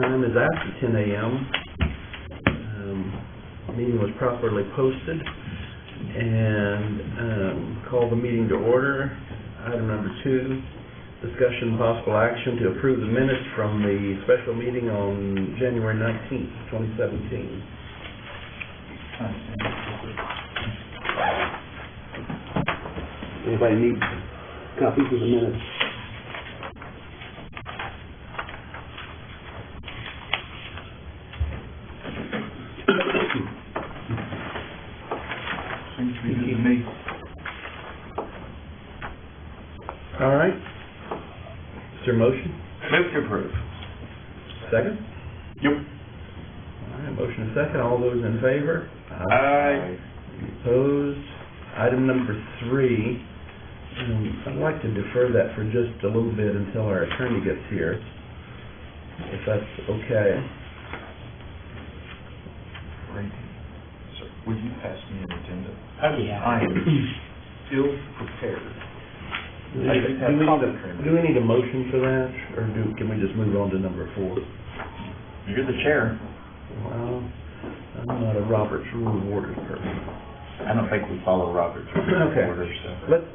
Time is after 10 a.m. Meeting was properly posted, and call the meeting to order. Item number 2, discussion possible action to approve the minutes from the special meeting on January 19th, 2017. Anybody need copies of the minutes? Seems to be good to me. All right. Is there a motion? Move to approve. Second? Yep. All right, motion and second. All those in favor? Aye. Opposed? Item number 3. I'd like to defer that for just a little bit until our attorney gets here, if that's okay. Sir, will you pass me an agenda? Oh, yeah. I am ill prepared. Do we need a motion for that, or can we just move on to number 4? You're the chair. Well, I'm not a Robert's Rule of Orders person. I don't think we follow Robert's Rule of Orders, so.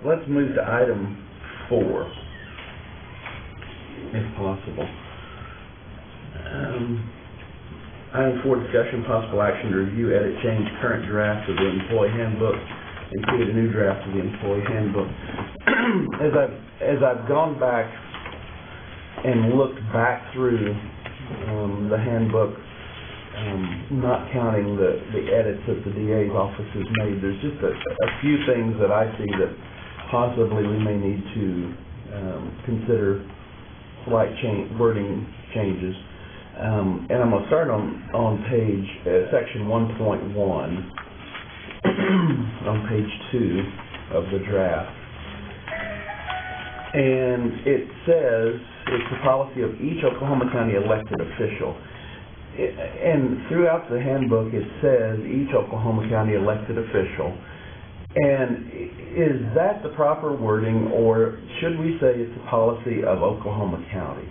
Let's move to item 4, if possible. Item 4, discussion possible action to review, edit, change current draft of the employee handbook and create a new draft of the employee handbook. As I've gone back and looked back through the handbook, not counting the edits that the DA's office has made, there's just a few things that I see that possibly we may need to consider slight wording changes. And I'm going to start on page, section 1.1, on page 2 of the draft. And it says, it's the policy of each Oklahoma County elected official. And throughout the handbook it says each Oklahoma County elected official. And is that the proper wording, or should we say it's the policy of Oklahoma County?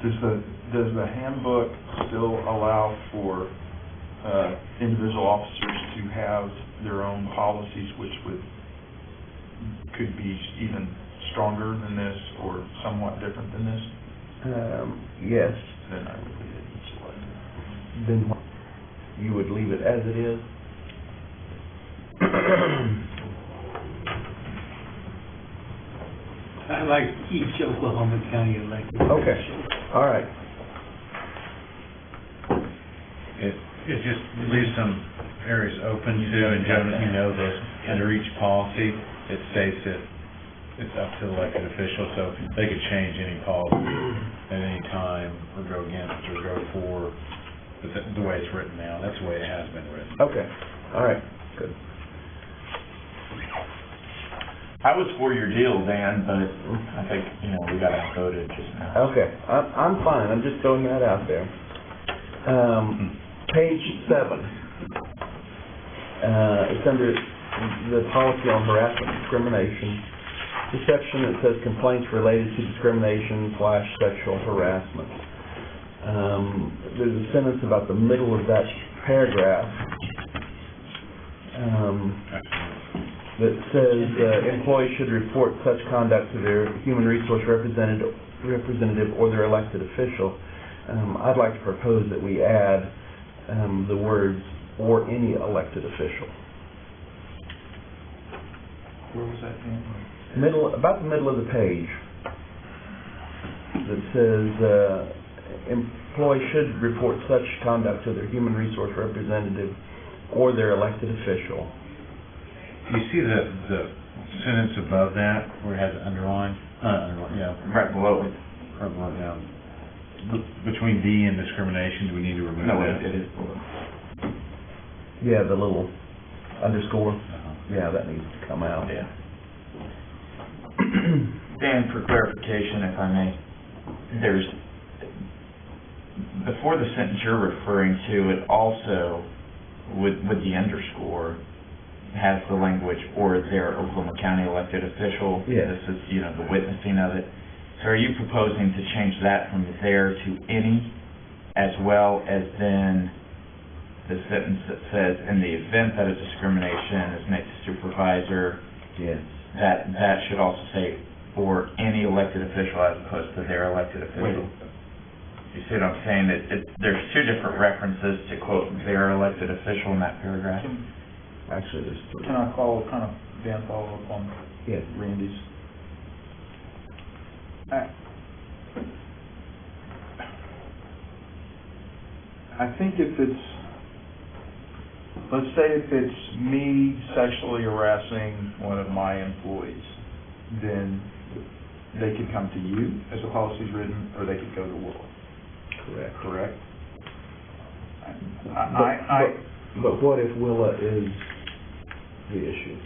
Does the handbook still allow for individual officers to have their own policies, which could be even stronger than this or somewhat different than this? Yes. Then I would leave it selected. Then you would leave it as it is? I like each Oklahoma County elected. Okay. All right. It just leaves some areas open too, and Jonas, you know this, under each policy, it states that it's up to the elected official, so they could change any policy at any time, or go against, or go for, but the way it's written now, that's the way it has been written. Okay. All right. Good. I was for your deal, Dan, but I think, we got outvoted just now. Okay. I'm fine. I'm just throwing that out there. Page 7. It's under the policy on harassment and discrimination. The section that says complaints related to discrimination/sexual harassment. There's a sentence about the middle of that paragraph that says employees should report such conduct to their human resource representative or their elected official. I'd like to propose that we add the words "or any elected official." Where was that in? About the middle of the page, that says employees should report such conduct to their human resource representative or their elected official. You see the sentence above that where it has it underlined? Right below it. Right below it, yeah. Between D and discrimination, do we need to remove that? No, it is below. Yeah, the little underscore. Uh-huh. Yeah, that needs to come out. Yeah. Dan, for clarification, if I may, there's, before the sentence you're referring to, it also, with the underscore, has the language, or their Oklahoma County elected official. Yeah. This is, you know, the witnessing of it. So are you proposing to change that from there to any, as well as then the sentence that says, in the event that a discrimination is made to supervisor, Yes. that should also say, or any elected official as opposed to their elected official? You see what I'm saying? There's two different references to quote their elected official in that paragraph. Actually, there's three. Can I Dan follow up on Yeah. Randy's? I think if it's, let's say if it's me sexually harassing one of my employees, then they could come to you as the policy's written, or they could go to Willa. Correct? But what if Willa is the issue?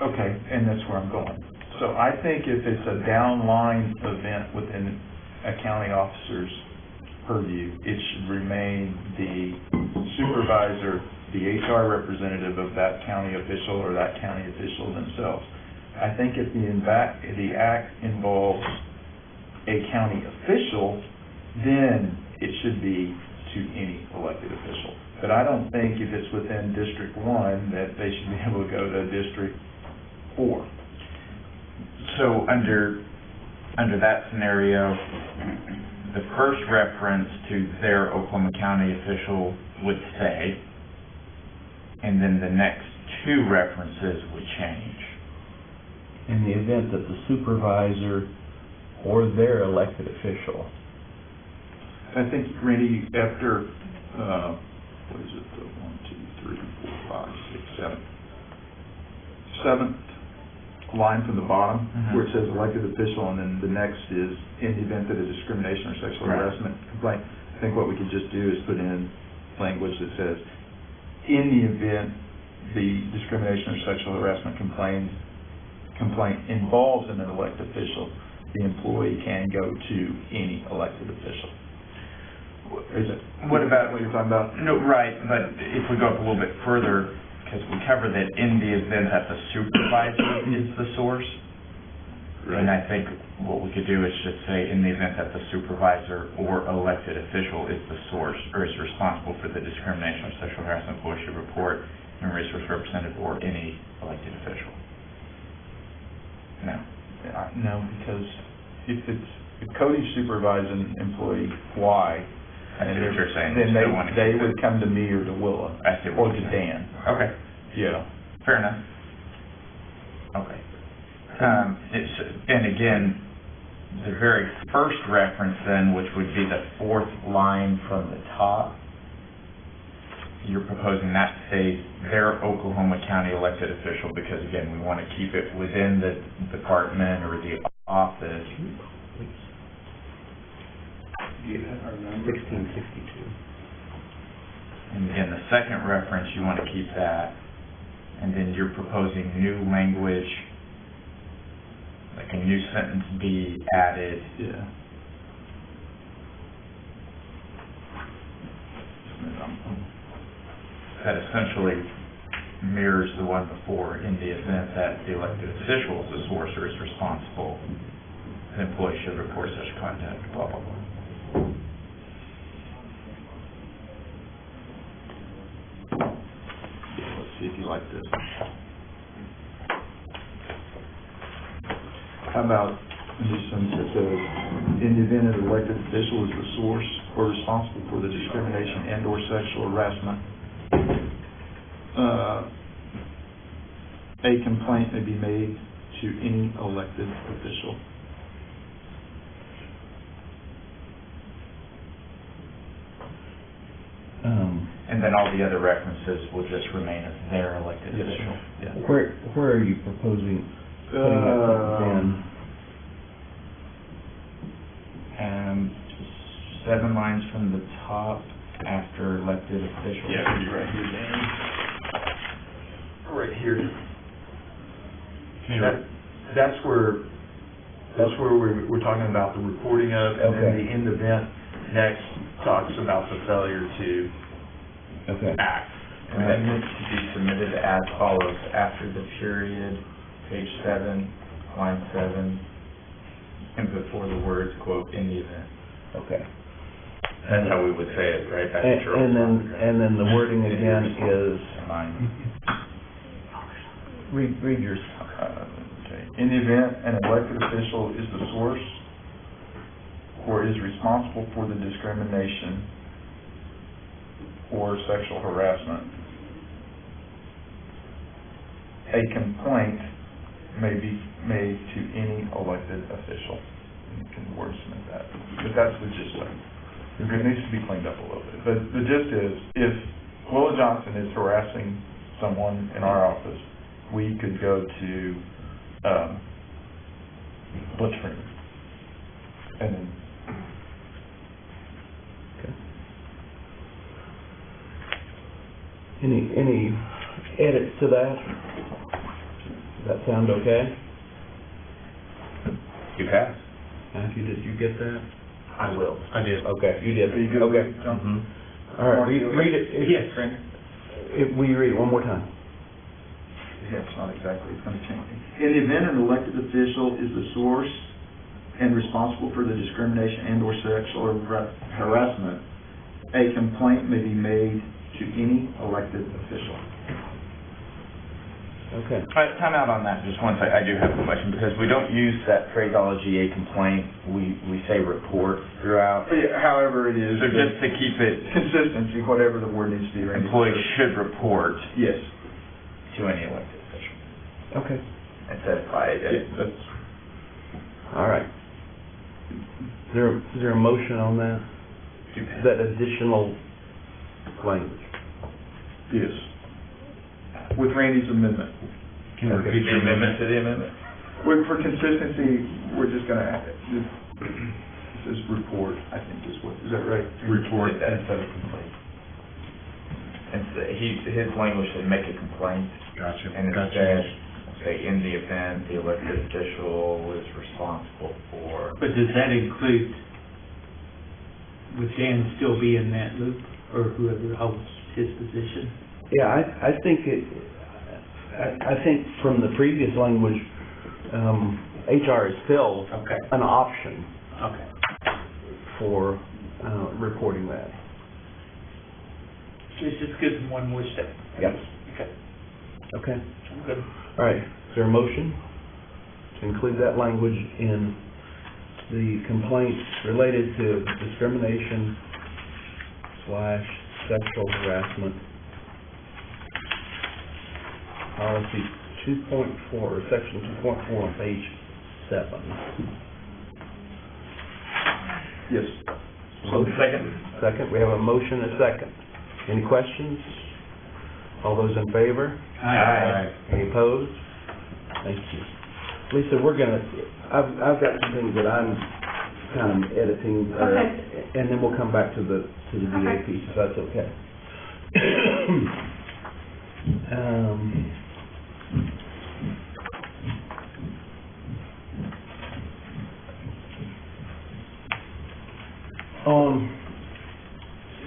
Okay, and that's where I'm going. So I think if it's a downline event within a county officer's purview, it should remain the supervisor, the HR representative of that county official or that county official themselves. I think if the act involves a county official, then it should be to any elected official. But I don't think if it's within District 1 that they should be able to go to District 4. So under that scenario, the first reference to their Oklahoma County official would stay, and then the next two references would change. In the event that the supervisor or their elected official. I think, Randy, after, what is it, 1, 2, 3, 4, 5, 6, 7. Seventh line from the bottom, where it says elected official, and then the next is in the event that a discrimination or sexual harassment complaint. I think what we could just do is put in language that says, in the event the discrimination or sexual harassment complaint involves an elected official, the employee can go to any elected official. What about what you're talking about? No, right, but if we go up a little bit further, because we covered that in the event that the supervisor is the source, and I think what we could do is just say in the event that the supervisor or elected official is the source or is responsible for the discrimination or sexual harassment, employee should report and resource representative or any elected official. No. No, because if Cody's supervising employee Y, I see what you're saying. then they would come to me or to Willa. I see or what to you're saying. Dan. Okay. Yeah. Fair enough. Okay. And again, the very first reference then, which would be the fourth line from the top, you're proposing that stays their Oklahoma County elected official, because again, we want to keep it within the department or the office. 1662. And again, the second reference, you want to keep that. And then you're proposing new language, like a new sentence be added. Yeah. That essentially mirrors the one before, in the event that the elected official is the source or is responsible, an employee should report such conduct, blah, blah, blah. Let's see if you like this. How about this sentence that says, in the event an elected official is the source or responsible for the discrimination and or sexual harassment, a complaint may be made to any elected official. And then all the other references will just remain as their elected Yes, official. yeah. Where are you proposing putting it, Dan? 7 lines from the top after elected officials. Yeah, it'd be right here, Dan. Right here. That's where we're talking about the reporting of, and then the end event next talks about the failure to Okay. act. Amendment to be submitted as follows, after the period, page 7, line 7, and before the words, quote, "in the event." Okay. That's how we would say it, right? That's what you're And then the wording again is, Mine. read yours. Okay. In the event an elected official is the source or is responsible for the discrimination or sexual harassment, a complaint may be made to any elected official. You can wordsmith that, but that's the gist of it. It needs to be cleaned up a little bit. But the gist is, if Willa Johnson is harassing someone in our office, we could go to, Butch Freeman. And then, Any edits to that? Does that sound okay? You pass. Matthew, did you get that? I will. I did. Okay, you did. are you good? Okay. John? All right, read it. Yes. Will you read it one more time? Yeah, it's not exactly, it's gonna change. In the event an elected official is the source and responsible for the discrimination and/or sexual harassment, a complaint may be made to any elected official. Okay. Time out on that, just one second. I do have a question, because we don't use that phraseology, a complaint, we say report throughout. However it is. So just to keep it, Consistency, whatever the word needs to be. Randy. employees should report Yes. to any elected official. Okay. Instead of by, That's, All right. Is there a motion on that? That additional language? yes. With Randy's amendment. Can you repeat the your amendment amendment? to the amendment? For consistency, we're just gonna add it. This is report, I think is that right? Report. Instead of complaint. His language said make a complaint, Gotcha. and Gotcha. instead, say, in the event the elected official is responsible for. But does that include, would Dan still be in that loop, or whoever holds his position? Yeah, I think I think from the previous language, HR is still Okay. an option Okay. for reporting that. It just gives them one more step. Yes. Okay. Okay. I'm good. All right. Is there a motion to include that language in the complaints related to discrimination / sexual harassment? Policy 2.4, or section 2.4 on page 7. Yes. Second. Second, we have a motion and a second. Any questions? All those in favor? Aye. Any opposed? Thank you. Lisa, I've got some things that I'm kind of editing, and then we'll come back to the DA piece, if that's okay.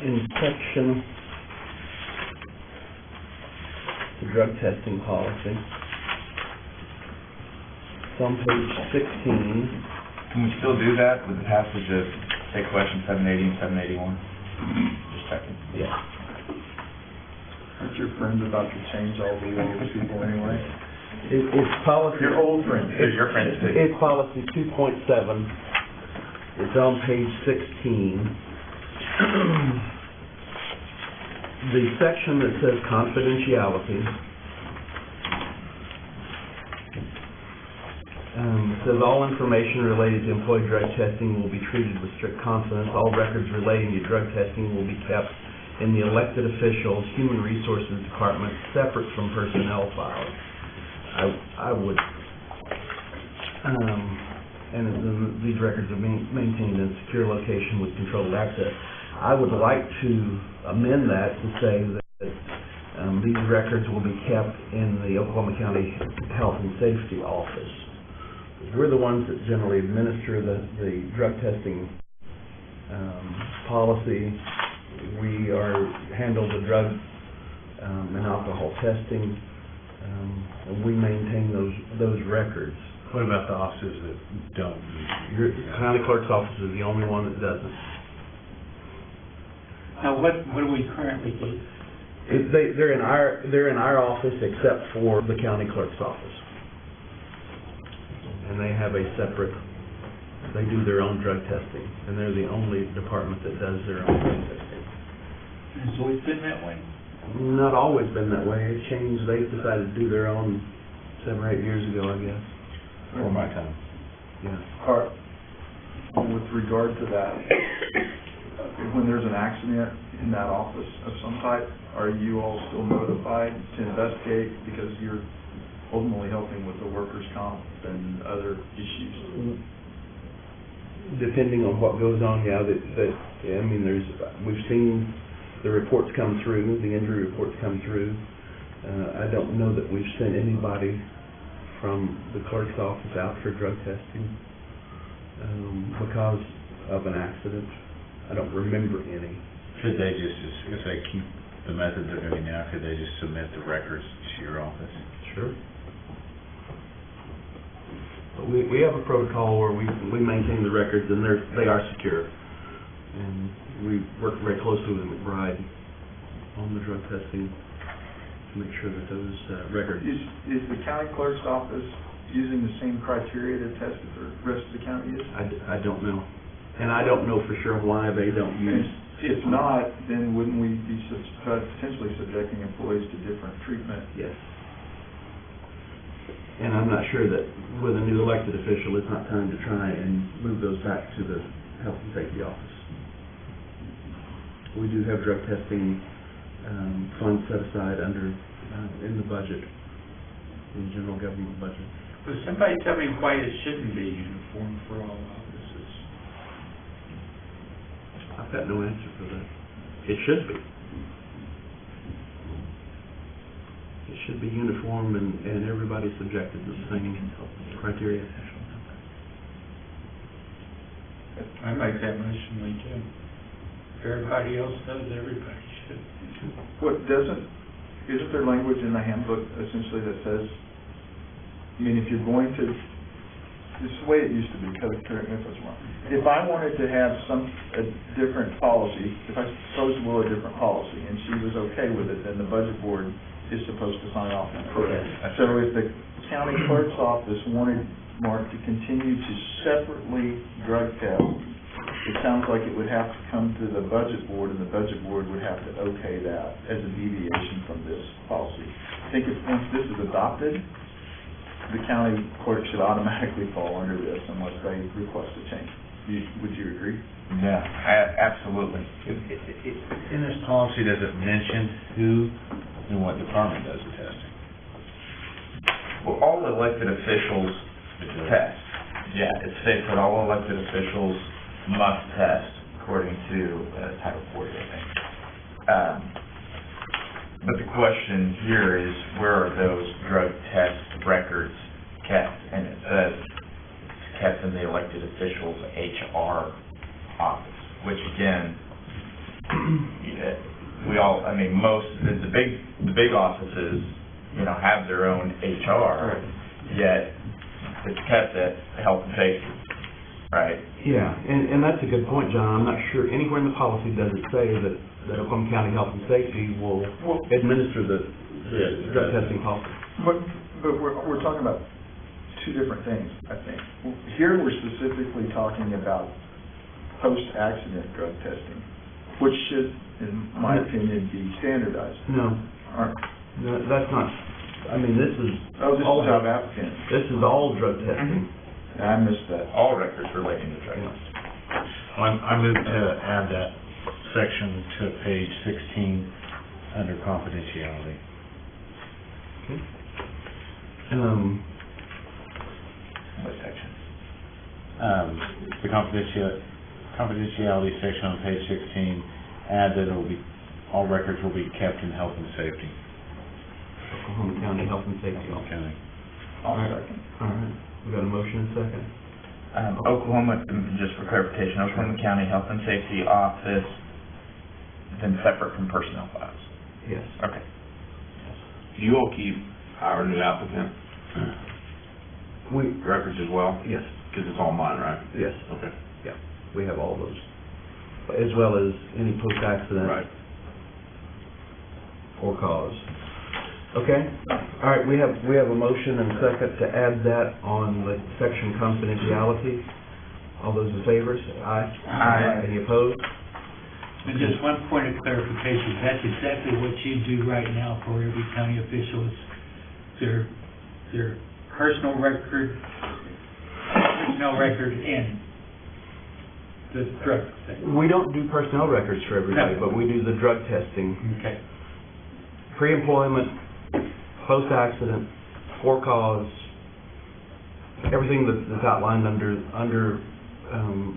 In section, the drug testing policy, it's on page 16. Can we still do that with the passage of, say, question 780 and 781? Just checking. Yeah. Aren't your friends about to change all the old people anyway? It's policy. Your old friends. They're your friends too. It's policy 2.7. It's on page 16. The section that says confidentiality says all information related to employee drug testing will be treated with strict confidence. All records relating to drug testing will be kept in the elected officials' human resources department, separate from personnel files. I would, and then these records are maintained in a secure location with controlled access. I would like to amend that to say that these records will be kept in the Oklahoma County Health and Safety Office. We're the ones that generally administer the drug testing policy. We handle the drug and alcohol testing, and we maintain those records. What about the offices that don't use it? Your county clerk's office is the only one that doesn't. Now, what do we currently do? They're in our office except for the county clerk's office. And they have a separate, they do their own drug testing, and they're the only department that does their own drug testing. It's always been that way? Not always been that way. It changed. They decided to do their own 7 or 8 years ago, I guess. Before my time. Yeah. Art, with regard to that, when there's an accident in that office of some type, are you all still notified to investigate because you're ultimately helping with the workers' comp and other issues? Depending on what goes on, yeah, I mean, we've seen the reports come through, the injury reports come through. I don't know that we've sent anybody from the clerk's office out for drug testing because of an accident. I don't remember any. Could they just, if they keep the method they're doing now, could they just submit the records to your office? Sure. But we have a protocol where we maintain the records, and they are secure. And we work very closely with McBride on the drug testing to make sure that those records... Is the county clerk's office using the same criteria to test that the rest of the county is? I don't know. And I don't know for sure why they don't use... If not, then wouldn't we be potentially subjecting employees to different treatment? Yes. And I'm not sure that with a new elected official, it's not time to try and move those back to the Health and Safety Office. We do have drug testing funds set aside in the budget, in the general government budget. Will somebody tell me why it shouldn't be uniform for all offices? I've got no answer for that. It should be. It should be uniform and everybody subjected to the same criteria. I make that motion, we do. If everybody else does, everybody should. Isn't there language in the handbook essentially that says, I mean, if you're going to, this is the way it used to be, correct me if it's wrong. If I wanted to have a different policy, if I proposed a different policy and she was okay with it, then the budget board is supposed to sign off on it. Correct. So if the county clerk's office wanted Mark to continue to separately drug test, it sounds like it would have to come to the budget board, and the budget board would have to okay that as a deviation from this policy. I think if once this is adopted, the county clerk should automatically fall under this unless they request a change. Would you agree? Yeah, absolutely. In this policy, does it mention who and what department does the testing? Well, all elected officials test. Yeah, it states that all elected officials must test according to Title 40, I think. But the question here is, where are those drug test records kept? And it says it's kept in the elected officials' HR office, which again, the big offices, have their own HR, yet it's kept at Health and Safety, right? Yeah, and that's a good point, John. I'm not sure, anywhere in the policy does it say that Oklahoma County Health and Safety will administer the drug testing policy. But we're talking about two different things, I think. Here we're specifically talking about post-accident drug testing, which should, in my opinion, be standardized. No, that's not. I mean, this is all job applicants. This is all drug testing. I missed that. All records relating to drug testing. I move to add that section to page 16 under confidentiality. Okay. What section? The confidentiality section on page 16, add that all records will be kept in health and safety. Oklahoma County Health and Safety Office. County. I'll second. All right, we got a motion and a second. Oklahoma, just for clarification, Oklahoma County Health and Safety Office, then separate from personnel files. Yes. Okay. Do you all keep our new applicant We, records as well? yes, Because it's all mine, right? yes, Okay. we have all those, as well as any post-accident. Right. Or cause. Okay, all right, we have a motion and a second to add that on the section confidentiality. All those in favor, say aye. Aye. Any opposed? And just one point of clarification, that's exactly what you do right now for every county official, is their personal record, and the drug thing. We don't do personnel records for everybody, No. but we do the drug testing. Okay. Pre-employment, post-accident, for cause, everything that's outlined under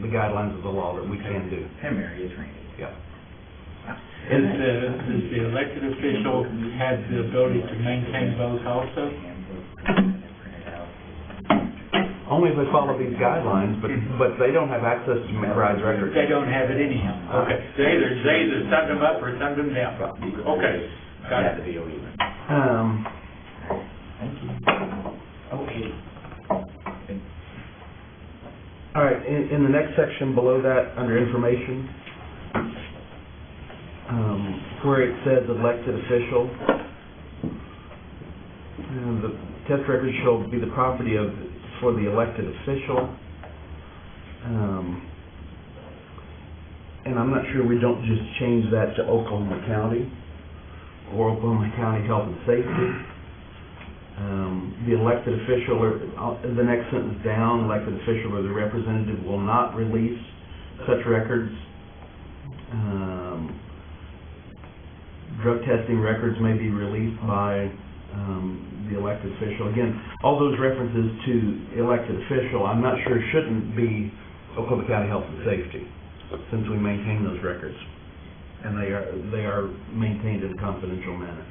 the guidelines of the law that we can do. Mary is Randy. Yeah. Does the elected official have the ability to maintain those also? Only if they follow these guidelines, but they don't have access to McBride's records. They don't have it anyhow. Okay. They either send them up or send them down. Okay. Got it. Okay. All right, in the next section below that, under information, where it says elected official, the test record shall be the property for the elected official. And I'm not sure we don't just change that to Oklahoma County or Oklahoma County Health and Safety. The elected official, or the next sentence down, elected official or the representative will not release such records. Drug testing records may be released by the elected official. Again, all those references to elected official, I'm not sure shouldn't be Oklahoma County Health and Safety, since we maintain those records, and they are maintained in a confidential manner.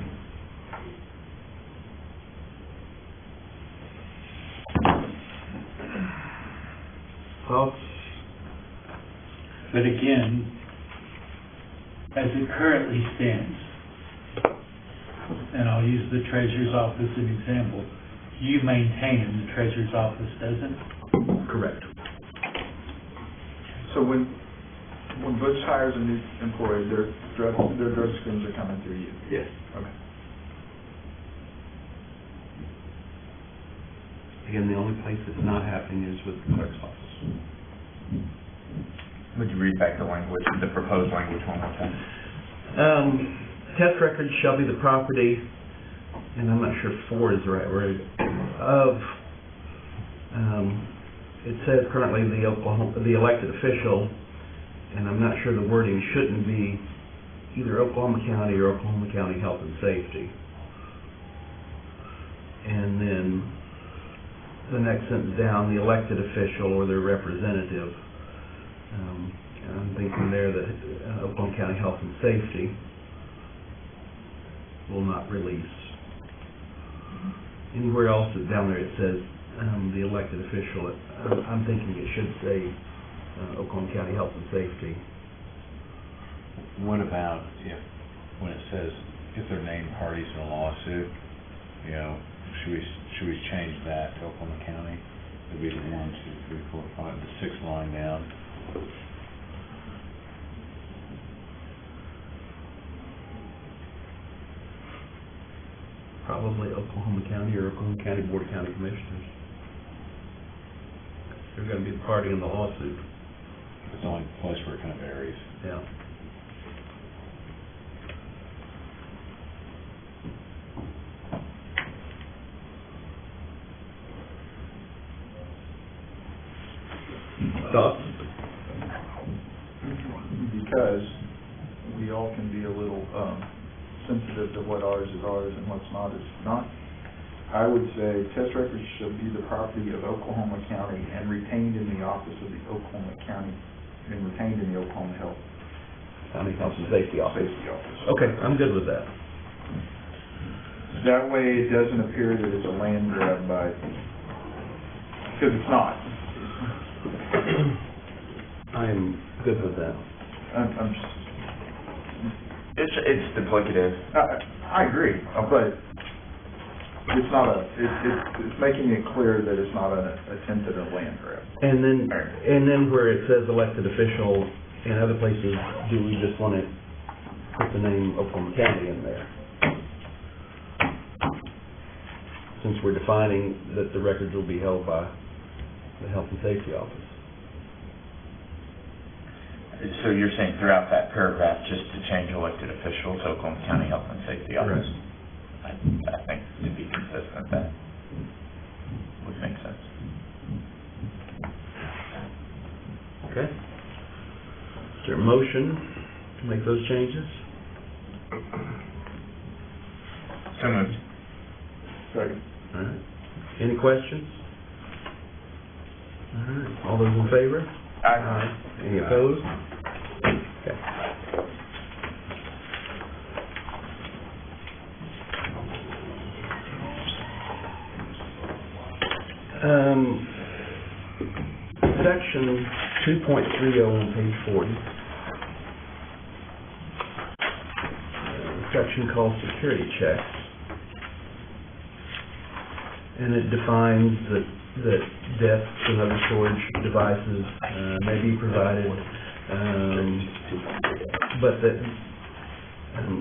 Thoughts? But again, as it currently stands, and I'll use the treasurer's office as an example, you maintain in the treasurer's office, doesn't it? Correct. So when Butch hires a new employee, their drug screens are coming through you? Yes. Okay. Again, the only place it's not happening is with the clerk's office. Would you read back the language, the proposed language one more time? Test records shall be the property, and I'm not sure "for" is the right word, of, it says currently the elected official, and I'm not sure the wording shouldn't be either Oklahoma County or Oklahoma County Health and Safety. And then the next sentence down, the elected official or their representative. And I'm thinking there that Oklahoma County Health and Safety will not release. Anywhere else down there it says the elected official, I'm thinking it should say Oklahoma County Health and Safety. What about when it says if they're named parties in a lawsuit, should we change that to Oklahoma County? It'd be the 1, 2, 3, 4, 5, the 6th line down. Probably Oklahoma County or Oklahoma County Board of County Commissioners. They're going to be the party in the lawsuit. It's the only place where it kind of varies. Yeah. Thoughts? Because we all can be a little sensitive to what ours is ours and what's not is not. I would say test records should be the property of Oklahoma County and retained in the office of the Oklahoma County, and retained in the Oklahoma Health County Health and Safety Office. Okay, I'm good with that. That way it doesn't appear that it's a land grab by, because it's not. I'm good with that. I'm just, It's duplicative. I agree, but It's not it's making it clear that it's not an attempted land grab. And then where it says elected official in other places, do we just want to put the name Oklahoma County in there? Since we're defining that the records will be held by the Health and Safety Office. So you're saying throughout that paragraph, just to change elected officials, Oklahoma County Health and Safety Office? I think to be consistent, that would make sense. Okay. Is there a motion to make those changes? So moved. Second. All right. Any questions? All right. All those in favor? Aye. Any opposed? Okay. Section 2.30 on page 40. Section called security checks. And it defines that desks and other storage devices may be provided, but that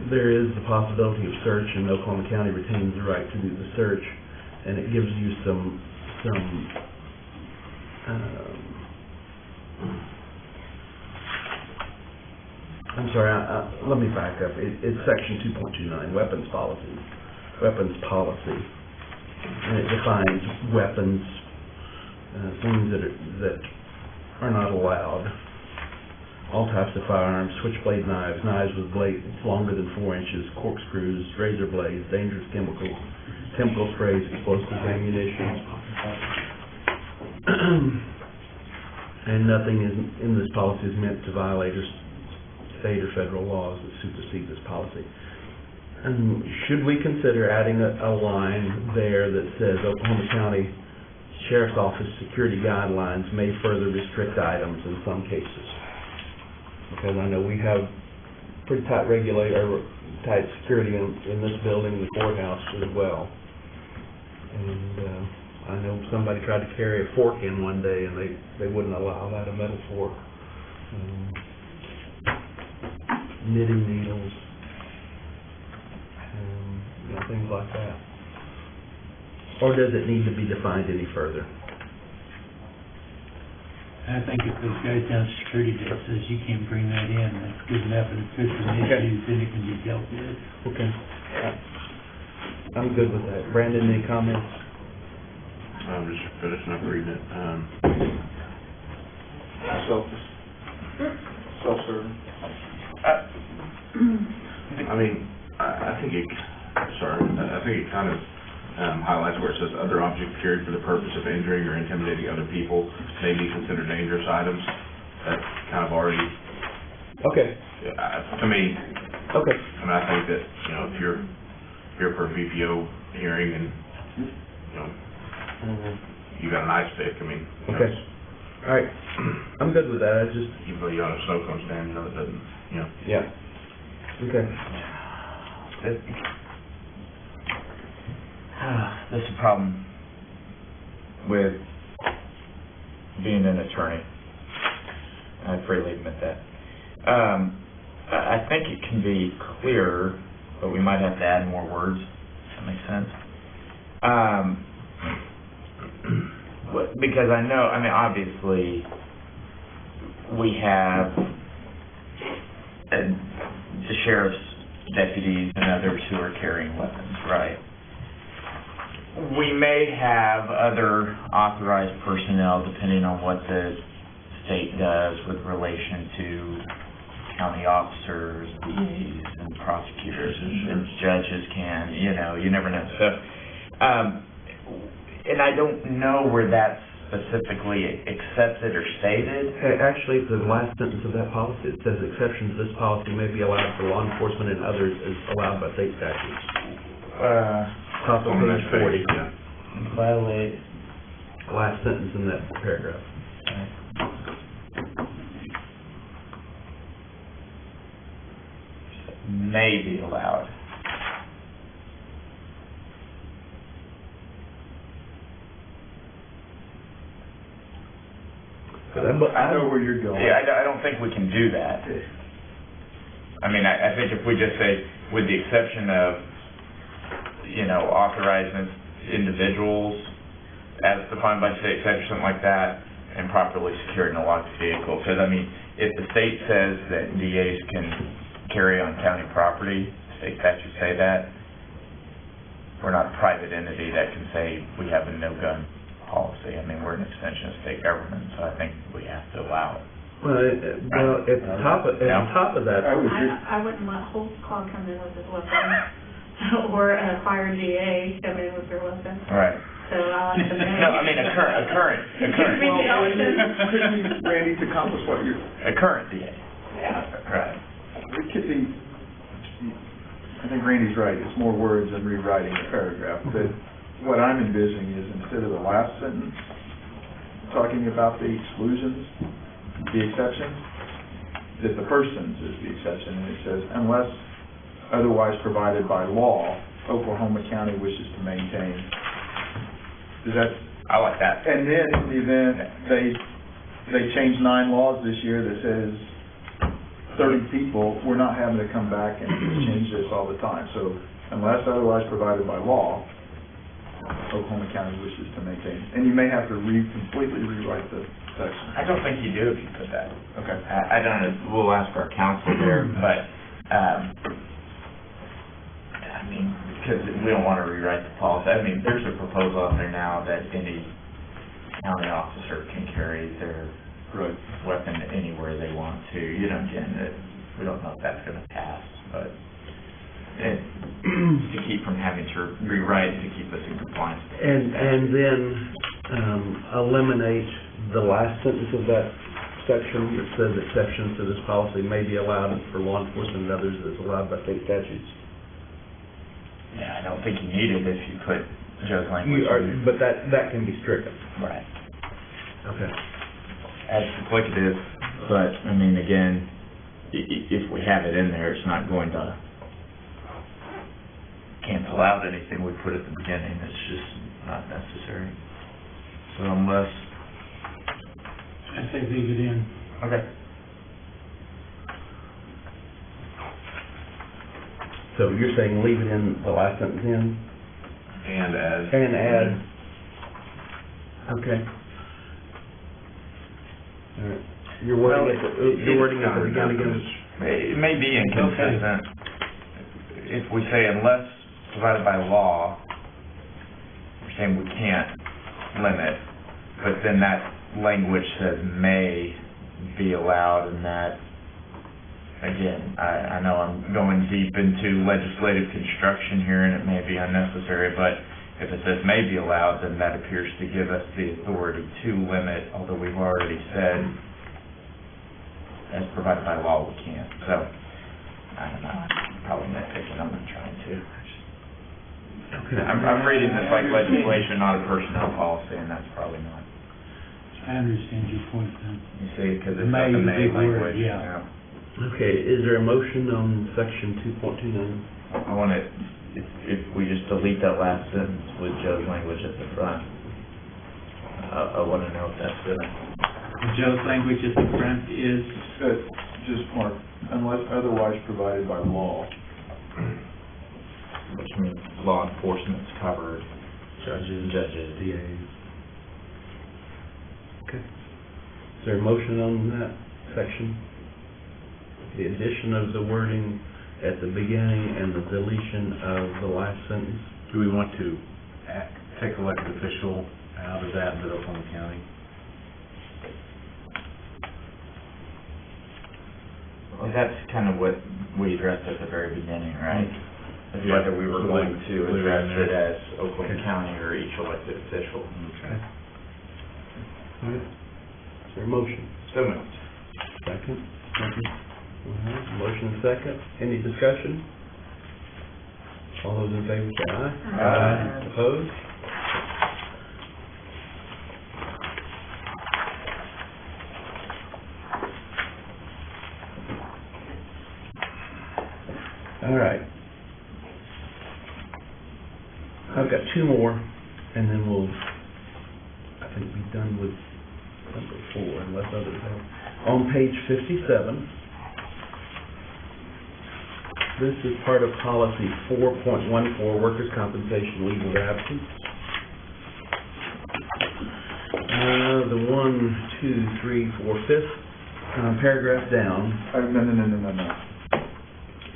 there is the possibility of search, and Oklahoma County retains the right to do the search, and it gives you some I'm sorry, let me back up. It's section 2.29, weapons policy, and it defines weapons, things that are not allowed. All types of firearms, switchblade knives, knives with blades longer than 4 inches, corkscrews, razor blades, dangerous chemicals, chemical sprays, explosives, ammunition. And nothing in this policy is meant to violate state or federal laws that supersede this policy. And should we consider adding a line there that says Oklahoma County Sheriff's Office security guidelines may further restrict items in some cases? Because I know we have pretty tight tight security in this building, the courthouse as well. And I know somebody tried to carry a fork in one day and they wouldn't allow that, a metal fork. Knitting needles, things like that. Or does it need to be defined any further? I think if those guys down at security desk says you can't bring that in, that's good enough, and if there's some issues, then it can be dealt with. Okay. I'm good with that. Brandon, any comments? I'm just finishing up reading it. Self-serving. I mean, I think it kind of highlights where it says other objects carried for the purpose of injuring or intimidating other people may be considered dangerous items. That's kind of already, Okay. to me, Okay. I mean, I think that, if you're here for a VPO hearing and, you got an ice pick, I mean, Okay. All right. I'm good with that. I just, even though you're on a snow cone stand, it doesn't, yeah. Okay. This is a problem with being an attorney. I freely admit that. I think it can be clearer, but we might have to add more words. Does that make sense? Because I know, obviously, we have the sheriff's deputies and others who are carrying weapons, right? We may have other authorized personnel, depending on what the state does with relation to county officers, DAs, and prosecutors, and judges can, you never know. So, and I don't know where that's specifically accepted or stated. Actually, the last sentence of that policy, it says exceptions to this policy may be allowed for law enforcement and others as allowed by state statutes. Top of page 40. Violate. Last sentence in that paragraph. May be allowed. I know where you're going. Yeah, I don't think we can do that. I mean, I think if we just say, with the exception of, authorizing individuals as defined by state statute, something like that, and properly secured in a locked vehicle. Because, I mean, if the state says that DAs can carry on county property, state statutes say that, we're not a private entity that can say we have a no-gun policy. I mean, we're an extension of state government, so I think we have to allow it. Well, at the top of that, I wouldn't let Holt's Claw come in with his weapon, or a fire GA come in with their weapon. Right. So I'll let them know. No, I mean, a current. Well, Randy, to accomplish what you're... A current DA. Yeah. Right. It could be, I think Randy's right, it's more words than rewriting a paragraph, but what I'm envisioning is instead of the last sentence, talking about the exclusions, the exceptions, that the first sentence is the exception, and it says, unless otherwise provided by law, Oklahoma County wishes to maintain. Does that? I like that. And then in the event they change 9 laws this year that says 30 people, we're not having to come back and change this all the time. So unless otherwise provided by law, Oklahoma County wishes to maintain. And you may have to completely rewrite the section. I don't think you do if you put that. Okay. I don't know, we'll ask our counsel there, but, I mean, because we don't want to rewrite the policy. I mean, there's a proposal out there now that any county officer can carry their weapon anywhere they want to. Again, we don't know if that's going to pass, but to keep from having to rewrite to keep us in compliance. and then eliminate the last sentence of that section that says exceptions to this policy may be allowed for law enforcement and others as allowed by state statutes. Yeah, I don't think you need it if you put Joe's language. But that can be stricken. Right. Okay. As duplicative, but, I mean, again, if we have it in there, it's not going to cancel out anything we put at the beginning. It's just not necessary. So unless... I say leave it in. Okay. So you're saying leave it in the last sentence in? And as. And add. Okay. All right. You're wording at the beginning again. It may be inconsistent. If we say unless provided by law, we're saying we can't limit, but then that language says may be allowed, and that, again, I know I'm going deep into legislative construction here, and it may be unnecessary, but if it says may be allowed, then that appears to give us the authority to limit, although we've already said, as provided by law, we can't. So, I don't know, I'm probably nitpicking, I'm not trying to. Okay. I'm reading this like legislation, not a personnel policy, and that's probably not. I understand your point then. You see, because it's May got the is a may big word, language. yeah. Okay, is there a motion on section 2.29? I want to, if we just delete that last sentence with Joe's language at the front, I want to know if that's good. Joe's language at the front is, Just mark, unless otherwise provided by law. Which means law enforcement's covered. Judges, DAs. Okay. Is there a motion on that section? The addition of the wording at the beginning and the deletion of the last sentence? Do we want to take elected official out of that in Oklahoma County? Well, that's kind of what we addressed at the very beginning, right? Whether we were going to address it as Oklahoma County or each elected official. Okay. All right. Is there a motion? So moved. Second? Second. All right. Motion and second. Any discussion? All those in favor say aye. Aye. Opposed? All right. I've got 2 more, and then we'll, I think, be done with number 4, unless others have. On page 57, this is part of policy 4.14, workers' compensation leave of absence. The 5th paragraph down. No.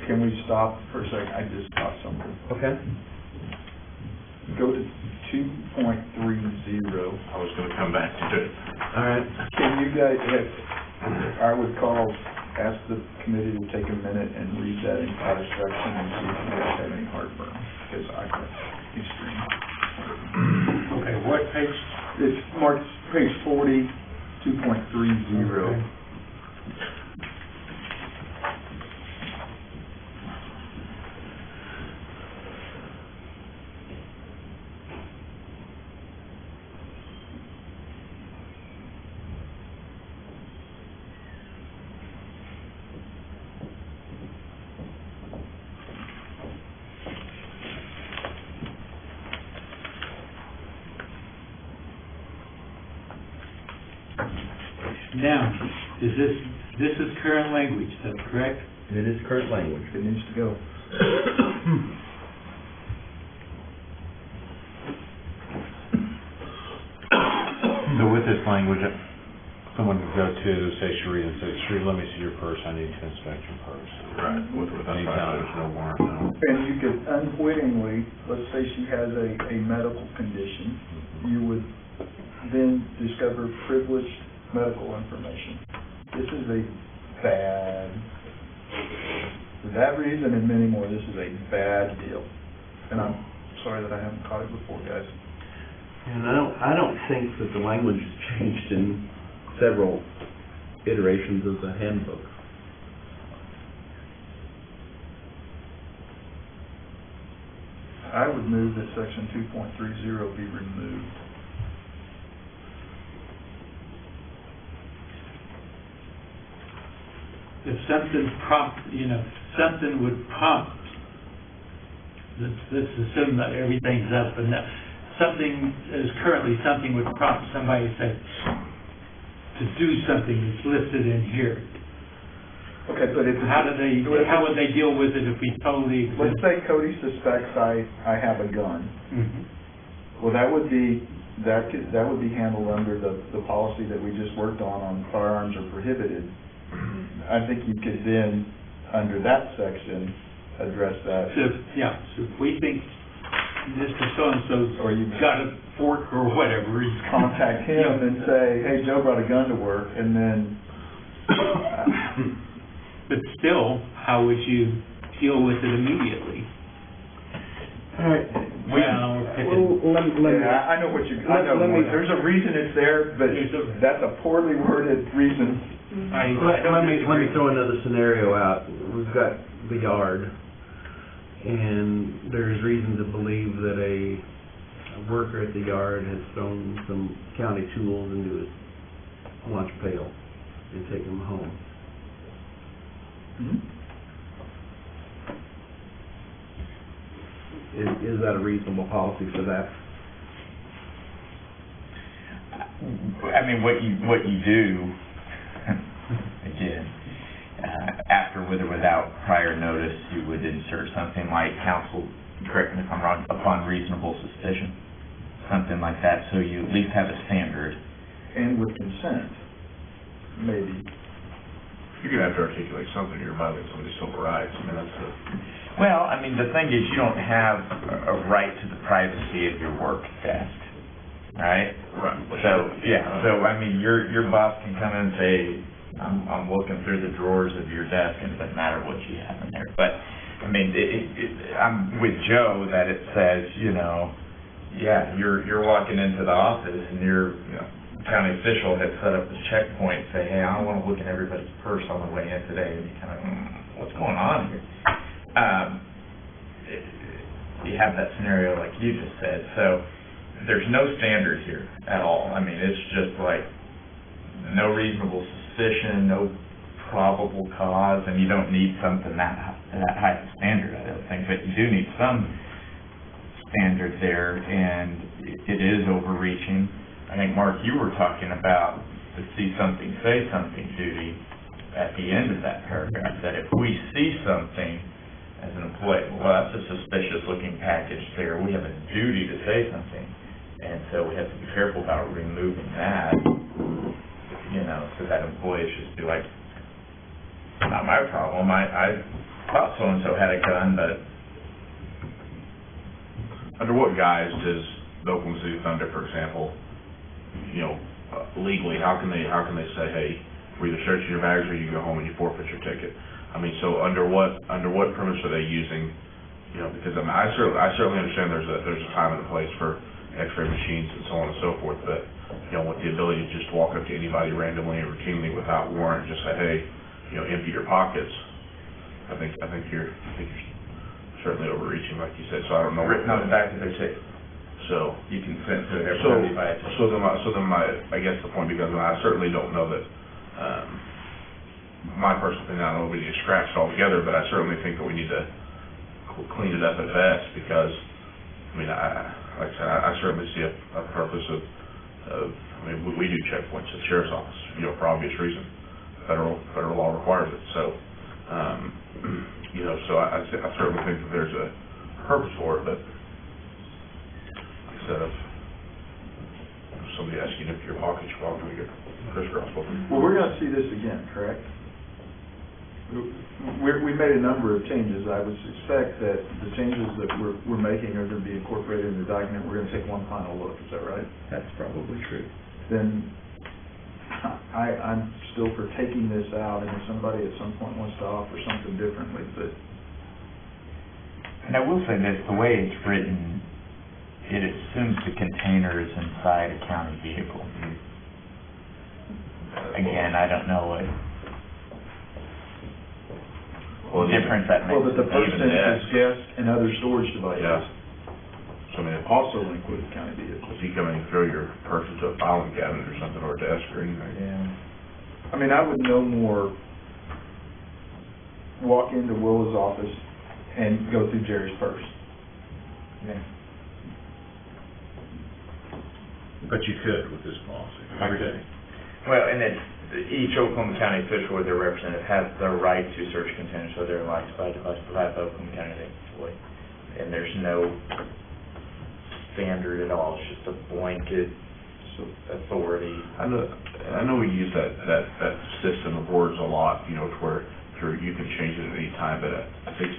Can we stop for a second? I just caught something. Okay. Go to 2.30. I was gonna come back to it. All right. Can you guys I would ask the committee to take a minute and read that entire section and see if you guys have any heartburn, because I got extreme. Okay, what page? It's marked page 40, 2.30. Okay. Now, this is current language, that's correct? It is current language. It needs to go. So with this language, someone could go to, say, Sheree and say, Sheree, let me see your purse, I need to inspect your purse. Right, that's Anytime right. there's no warrant, no. And you could unwittingly, let's say she has a medical condition, you would then discover privileged medical information. This is a bad, for that reason and many more, this is a bad deal. And I'm sorry that I haven't caught it before, guys. And I don't think that the language has changed in several iterations of the handbook. I would move that section 2.30 be removed. If something something would prompt, let's assume that everything's up and that something would prompt somebody to say, to do something that's listed in here. Okay, but if... How would they deal with it if we totally... Let's say Cody suspects I have a gun. Mm-hmm. Well, that would be handled under the policy that we just worked on firearms are prohibited. I think you could then, under that section, address that. So if we think Mr. So-and-so's Or you got a fork or whatever, he's contact him and say, hey, Joe brought a gun to work, and then... But still, how would you deal with it immediately? All right. Well, we're picking... I know what you... There's a reason it's there, but that's a poorly worded reason. Let me throw another scenario out. We've got the yard, and there's reason to believe that a worker at the yard has thrown some county tools into his lunch pail and taken them home. Is that a reasonable policy for that? I mean, what you do, again, after with or without prior notice, you would insert something like counsel, correct me if I'm wrong, upon reasonable suspicion, something like that, so you at least have a standard. And with consent, maybe. You're gonna have to articulate something, you're violating somebody's civil rights, I mean, that's the... Well, I mean, the thing is, you don't have a right to the privacy of your work desk, right? Right. So, I mean, your boss can come in and say, I'm looking through the drawers of your desk, and it doesn't matter what you have in there. But, I mean, I'm with Joe that it says, you're walking into the office, and your county official has set up this checkpoint, say, hey, I don't want to look in everybody's purse on the way in today, and you kind of, what's going on here? You have that scenario like you just said, so there's no standard here at all. I mean, it's just like no reasonable suspicion, no probable cause, and you don't need something that high of standard, I don't think, but you do need some standard there, and it is overreaching. I think, Mark, you were talking about the see something, say something duty at the end of that paragraph, that if we see something as an employee, well, that's a suspicious looking package there, we have a duty to say something. And so we have to be careful about removing that, you know, so that employee should just be like, not my problem, I thought so-and-so had a gun, but Under what guise does the Oklahoma City Thunder, for example, you know, legally, how can they say, hey, we're either searching your bags or you go home and you forfeit your ticket? I mean, so under what premise are they using, you know, because I mean, I certainly understand there's a time and a place for x-ray machines and so on and so forth, but, you know, with the ability to just walk up to anybody randomly and routinely without warrant, just say, hey, you know, empty your pockets, I think you're certainly overreaching, like you said, so I don't know. written on the back of their ticket. So, You can send to their so, by so then I guess the point becomes, I certainly don't know that, my personal opinion, I don't know if we need to scratch it altogether, but I certainly think that we need to clean it up at best, because, I mean, like I said, I certainly see a purpose of, I mean, we do checkpoints at the sheriff's office, you know, for obvious reason. Federal law requires it, so, you know, so I certainly think that there's a purpose for it, but instead of somebody asking if your pockets, you're probably going to get crisscrossed with them. Well, we're gonna see this again, correct? We made a number of changes. I would suspect that the changes that we're making are gonna be incorporated in the document. We're gonna take one final look, is that right? That's probably true. Then I'm still for taking this out, and if somebody at some point wants to offer something differently, but And I will say this, the way it's written, it assumes the container is inside a county vehicle. Again, I don't know what difference that makes. well, but the first Even sentence is that. guests and other storage devices. Yeah. So, I mean, Also include county vehicles. if you come in and throw your purse into a filing cabinet or something, or a desk or anything. Yeah. I mean, I would no more walk into Willa's office and go through Jerry's purse. Yeah. But you could with this policy. Okay. Well, and it's, each Oklahoma County official or their representative has the right to search containers, so they're licensed by the Oklahoma County employee. And there's no standard at all, it's just a blanket authority. I know we use that system of words a lot, you know, to where you can change it at any time, but I think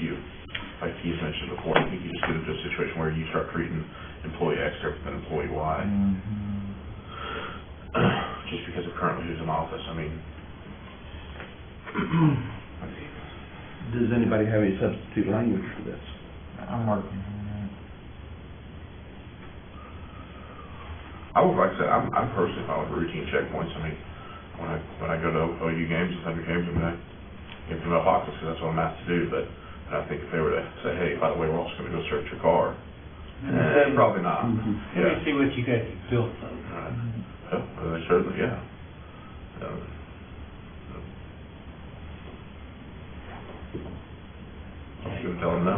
like Keith mentioned before, I think you just get into a situation where you start treating employee X different than employee Y. Just because of currently who's in office, I mean. Does anybody have any substitute language for this? I'm working on that. I would like to say, I'm personally fine with routine checkpoints. I mean, when I go to OU games and Thunder games, I mean, I give them my pockets because that's what I'm asked to do, but I think if they were to say, hey, by the way, we're also going to go search your car, probably not. Let me see what you got built on. Right. Yeah, well, they certainly, yeah. I'm just gonna tell them no.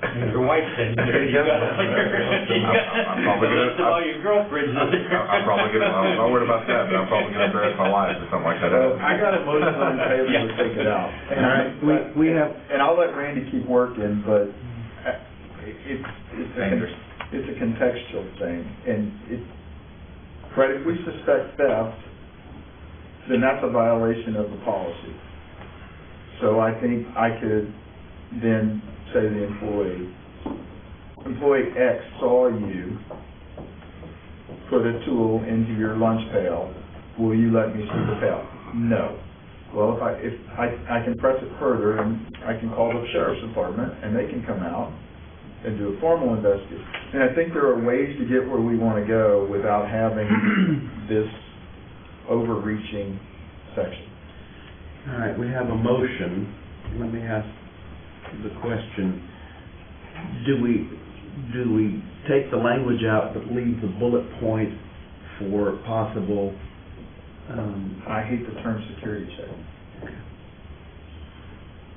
Your wife said, you got I'm probably gonna- all your girlfriends. I'm probably gonna, I'm not worried about that, but I'm probably gonna embarrass my wife or something like that. I got a motion on the table to take it out. All right, we have, And I'll let Randy keep working, but it's a contextual thing, and right, if we suspect theft, then that's a violation of the policy. So I think I could then say to the employee X saw you put a tool into your lunch pail, will you let me see the pail? No. Well, if I can press it further, and I can call the sheriff's department, and they can come out and do a formal investigation. And I think there are ways to get where we want to go without having this overreaching section. all right, we have a motion. Let me ask the question. Do we take the language out but leave the bullet point for possible, I hate the term security check.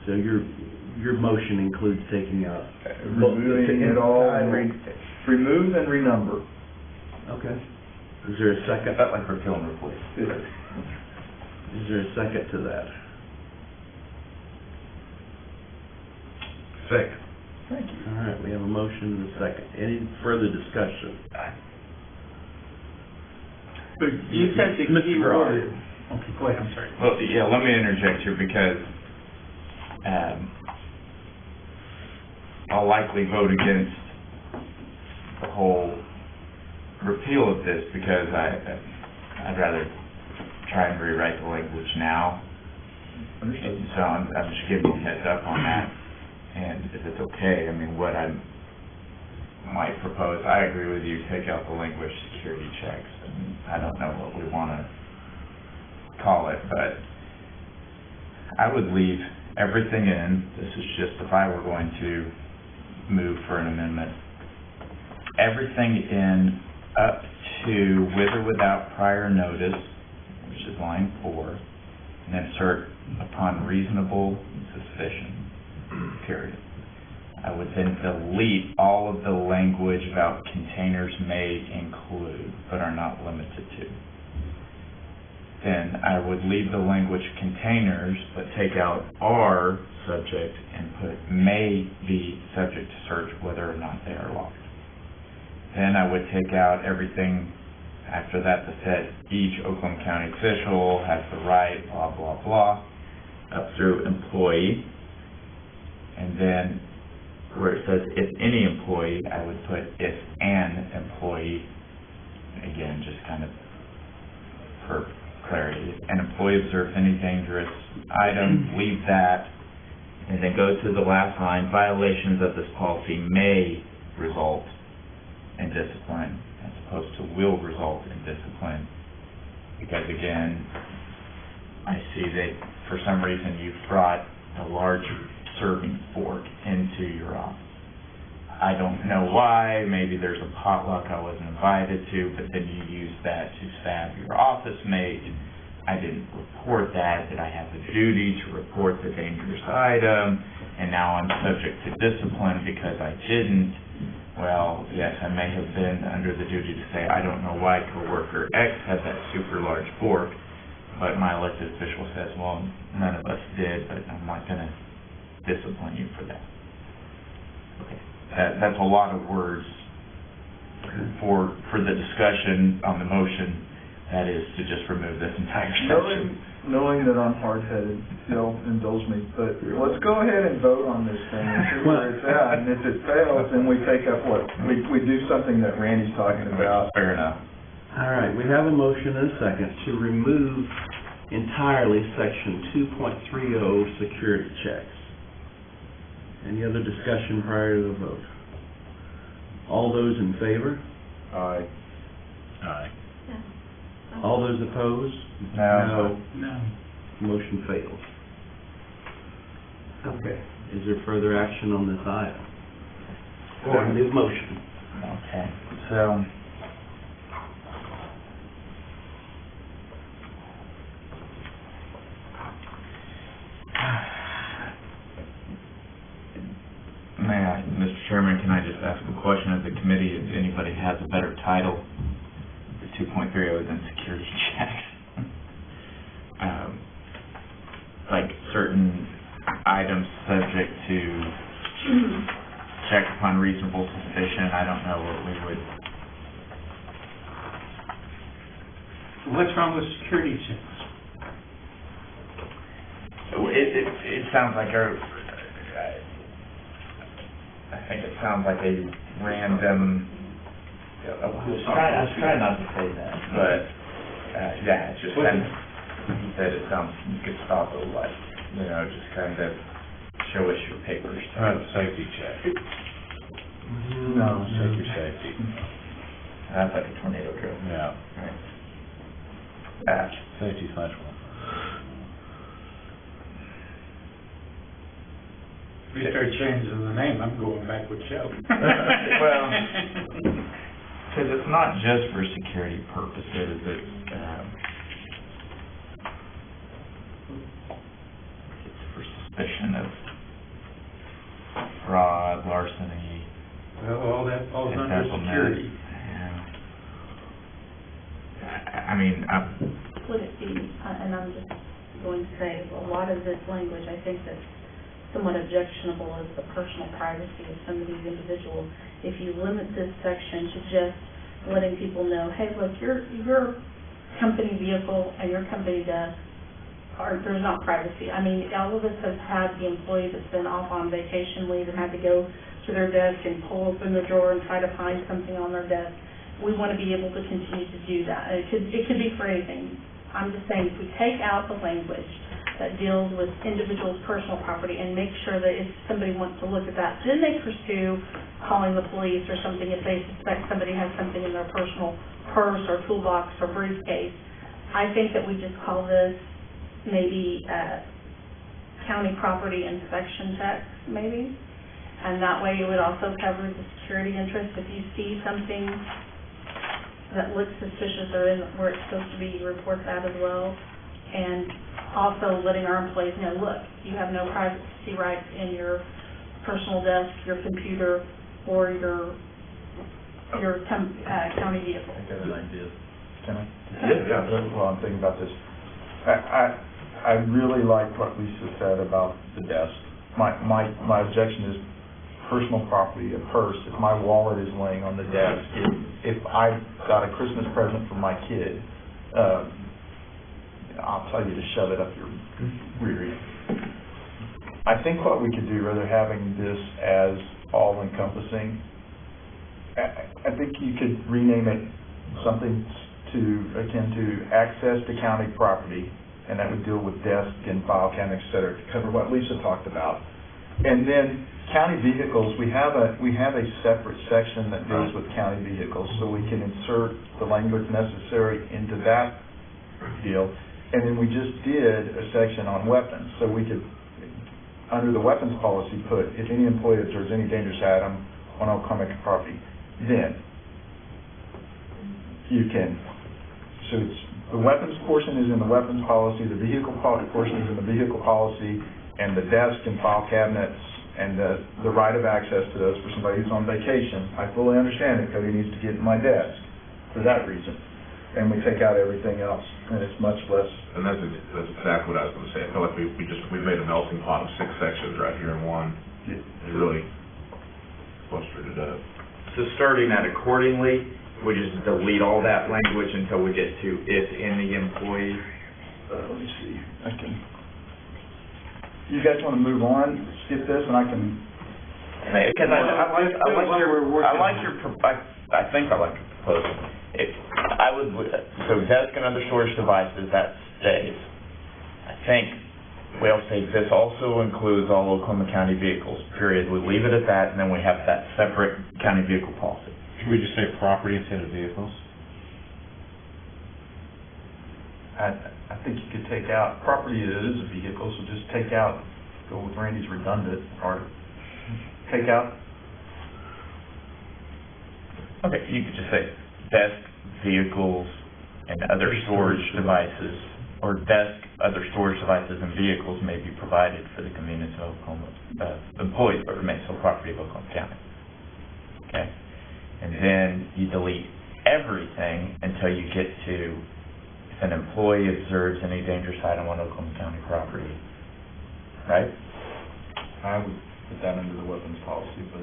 so your motion includes taking out? Removing it all, remove and renumber. Okay. Is there a second? Felt like repeal and replace. Is there a second to that? Second. Thank you. All right, we have a motion and a second. Any further discussion? But you said the Mr. key Gerard. word. Okay, go ahead, I'm sorry. Well, yeah, let me interject here because, I'll likely vote against the whole repeal of this because I'd rather try and rewrite the language now. Understood. So I'm just giving you a heads up on that. And if it's okay, I mean, what I might propose, I agree with you, take out the language security checks. And I don't know what we want to call it, but I would leave everything in. This is just if I were going to move for an amendment. Everything in up to with or without prior notice, which is line 4, and insert upon reasonable suspicion, period. I would then delete all of the language about containers may include, but are not limited to. Then I would leave the language containers, but take out are subject and put may be subject to search whether or not they are locked. Then I would take out everything after that that said each Oakland County official has the right, blah, blah, blah, up through employee. And then where it says if any employee, I would put if an employee, again, just kind of for clarity. If an employee observes any dangerous item, leave that, and then go to the last line, violations of this policy may result in discipline, as opposed to will result in discipline. Because again, I see that for some reason you've brought a large serving fork into your office. I don't know why, maybe there's a potluck I wasn't invited to, but then you use that to stab your office mate. I didn't report that. Did I have the duty to report the dangerous item? And now I'm subject to discipline because I didn't. Well, yes, I may have been under the duty to say, I don't know why coworker X had that super large fork, but my elected official says, well, none of us did, but I'm not going to discipline you for that. Okay. That's a lot of words for the discussion on the motion. That is to just remove this entire section. Knowing that I'm hard-headed, you'll indulge me, but let's go ahead and vote on this thing and see where it's at, and if it fails, then we take up we do something that Randy's talking about. Fair enough. All right, we have a motion and a second to remove entirely section 2.30 security checks. Any other discussion prior to the vote? All those in favor? Aye. Aye. All those opposed? No. No. Motion fails. Okay. Is there further action on this item? Or a new motion? Okay, so Mr. Chairman, can I just ask a question of the committee if anybody has a better title for 2.30 than security checks? Like certain items subject to check upon reasonable suspicion, I don't know what we would. What's wrong with security checks? It sounds like I think it sounds like a random, I was trying not to say that, but, yeah, it's just kind of, he said it sounds, Gestapo like, just kind of show us your papers. Safety check. No. Check your safety. That's like a tornado drill. Yeah. Right. Safety /1. If we start changing the name, I'm going back with Joe. Well, because it's not just for security purposes, it's for suspicion of fraud, larceny, Well, all that falls under embezzlement. security. Yeah. I mean, Would it be, and I'm just going to say, a lot of this language, I think that's somewhat objectionable is the personal privacy of some of these individuals. If you limit this section to just letting people know, hey, look, your company vehicle and your company desk, there's not privacy. I mean, all of us have had the employee that's been off on vacation leave and had to go to their desk and pull open the drawer and try to find something on their desk. We want to be able to continue to do that. It could be for anything. I'm just saying, if we take out the language that deals with individuals' personal property and make sure that if somebody wants to look at that, then they pursue calling the police or something if they suspect somebody has something in their personal purse or toolbox or briefcase. I think that we just call this maybe county property inspection checks, maybe. And that way it would also cover the security interest. If you see something that looks suspicious or isn't where it's supposed to be, report that as well. And also letting our employees know, look, you have no privacy rights in your personal desk, your computer, or your county vehicle. I got an idea. Can I? Yeah. Well, I'm thinking about this. I really like what Lisa said about the desk. My objection is personal property, a purse. If my wallet is laying on the desk, if I got a Christmas present from my kid, I'll tell you to shove it up your rear end. I think what we could do, rather having this as all-encompassing, I think you could rename it something akin to access to county property, and that would deal with desk and file cabinet, et cetera, to cover what Lisa talked about. And then county vehicles, we have a separate section that deals with county vehicles, so we can insert the language necessary into that deal. And then we just did a section on weapons, so we could, under the weapons policy, put, if any employee observes any dangerous item on Oklahoma property, then you can, so it's, the weapons portion is in the weapons policy, the vehicle portion is in the vehicle policy, and the desk and file cabinets and the right of access to those for somebody who's on vacation. I fully understand it, because he needs to get in my desk for that reason. And we take out everything else, and it's much less. And that's exactly what I was going to say. I feel like we made a melting pot of 6 sections right here in one. It really frustrated it up. so starting that accordingly, we just delete all that language until we get to if any employee. Let me see. You guys want to move on, skip this, and I can. Because I like your proposal. So desk and other storage devices, that stays. I think we'll say this also includes all Oklahoma County vehicles, period. We leave it at that, and then we have that separate county vehicle policy. Should we just say property instead of vehicles? I think you could take out, property is a vehicle, so just take out, go with Randy's redundant part. Take out. Okay, you could just say desk, vehicles, and other storage devices, or desk, other storage devices, and vehicles may be provided for the convenience of Oklahoma employees, but remain sole property of Oklahoma County. Okay, and then you delete everything until you get to if an employee observes any dangerous item on Oklahoma County property, right? I would put that under the weapons policy, but.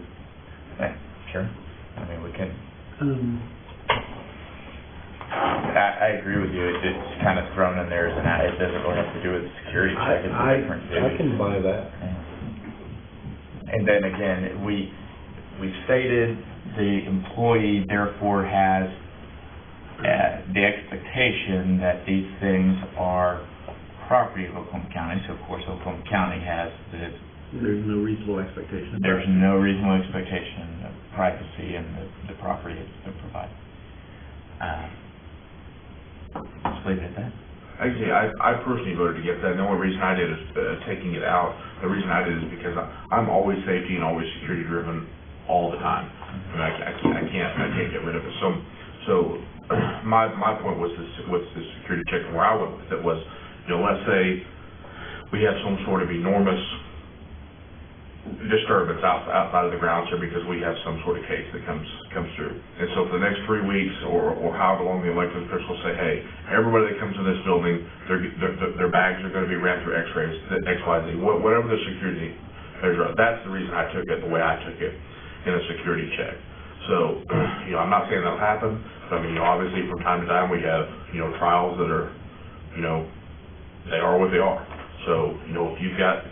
Yeah, sure. I mean, we can. I agree with you. It's kind of thrown in there as an it doesn't really have to do with security check. It's a different duty. I can buy that. And then again, we stated the employee therefore has the expectation that these things are property of Oklahoma County. So of course Oklahoma County has There's no reasonable expectation. There's no reasonable expectation of privacy in the property that's been provided. Let's leave it at that. Actually, I personally voted to get that, and the only reason I did is taking it out. The reason I did is because I'm always safety and always security driven all the time. I mean, I can't get rid of it. So my point was this security check, and where I went with it was, let's say we have some sort of enormous disturbance outside of the grounds here because we have some sort of case that comes through. And so for the next 3 weeks or however long the elected officials say, hey, everybody that comes in this building, their bags are going to be ran through x-rays, X, Y, Z, whatever the security measure. That's the reason I took it the way I took it in a security check. So, I'm not saying that'll happen, but I mean, obviously from time to time we have, trials that are, they are what they are. So, if you've got,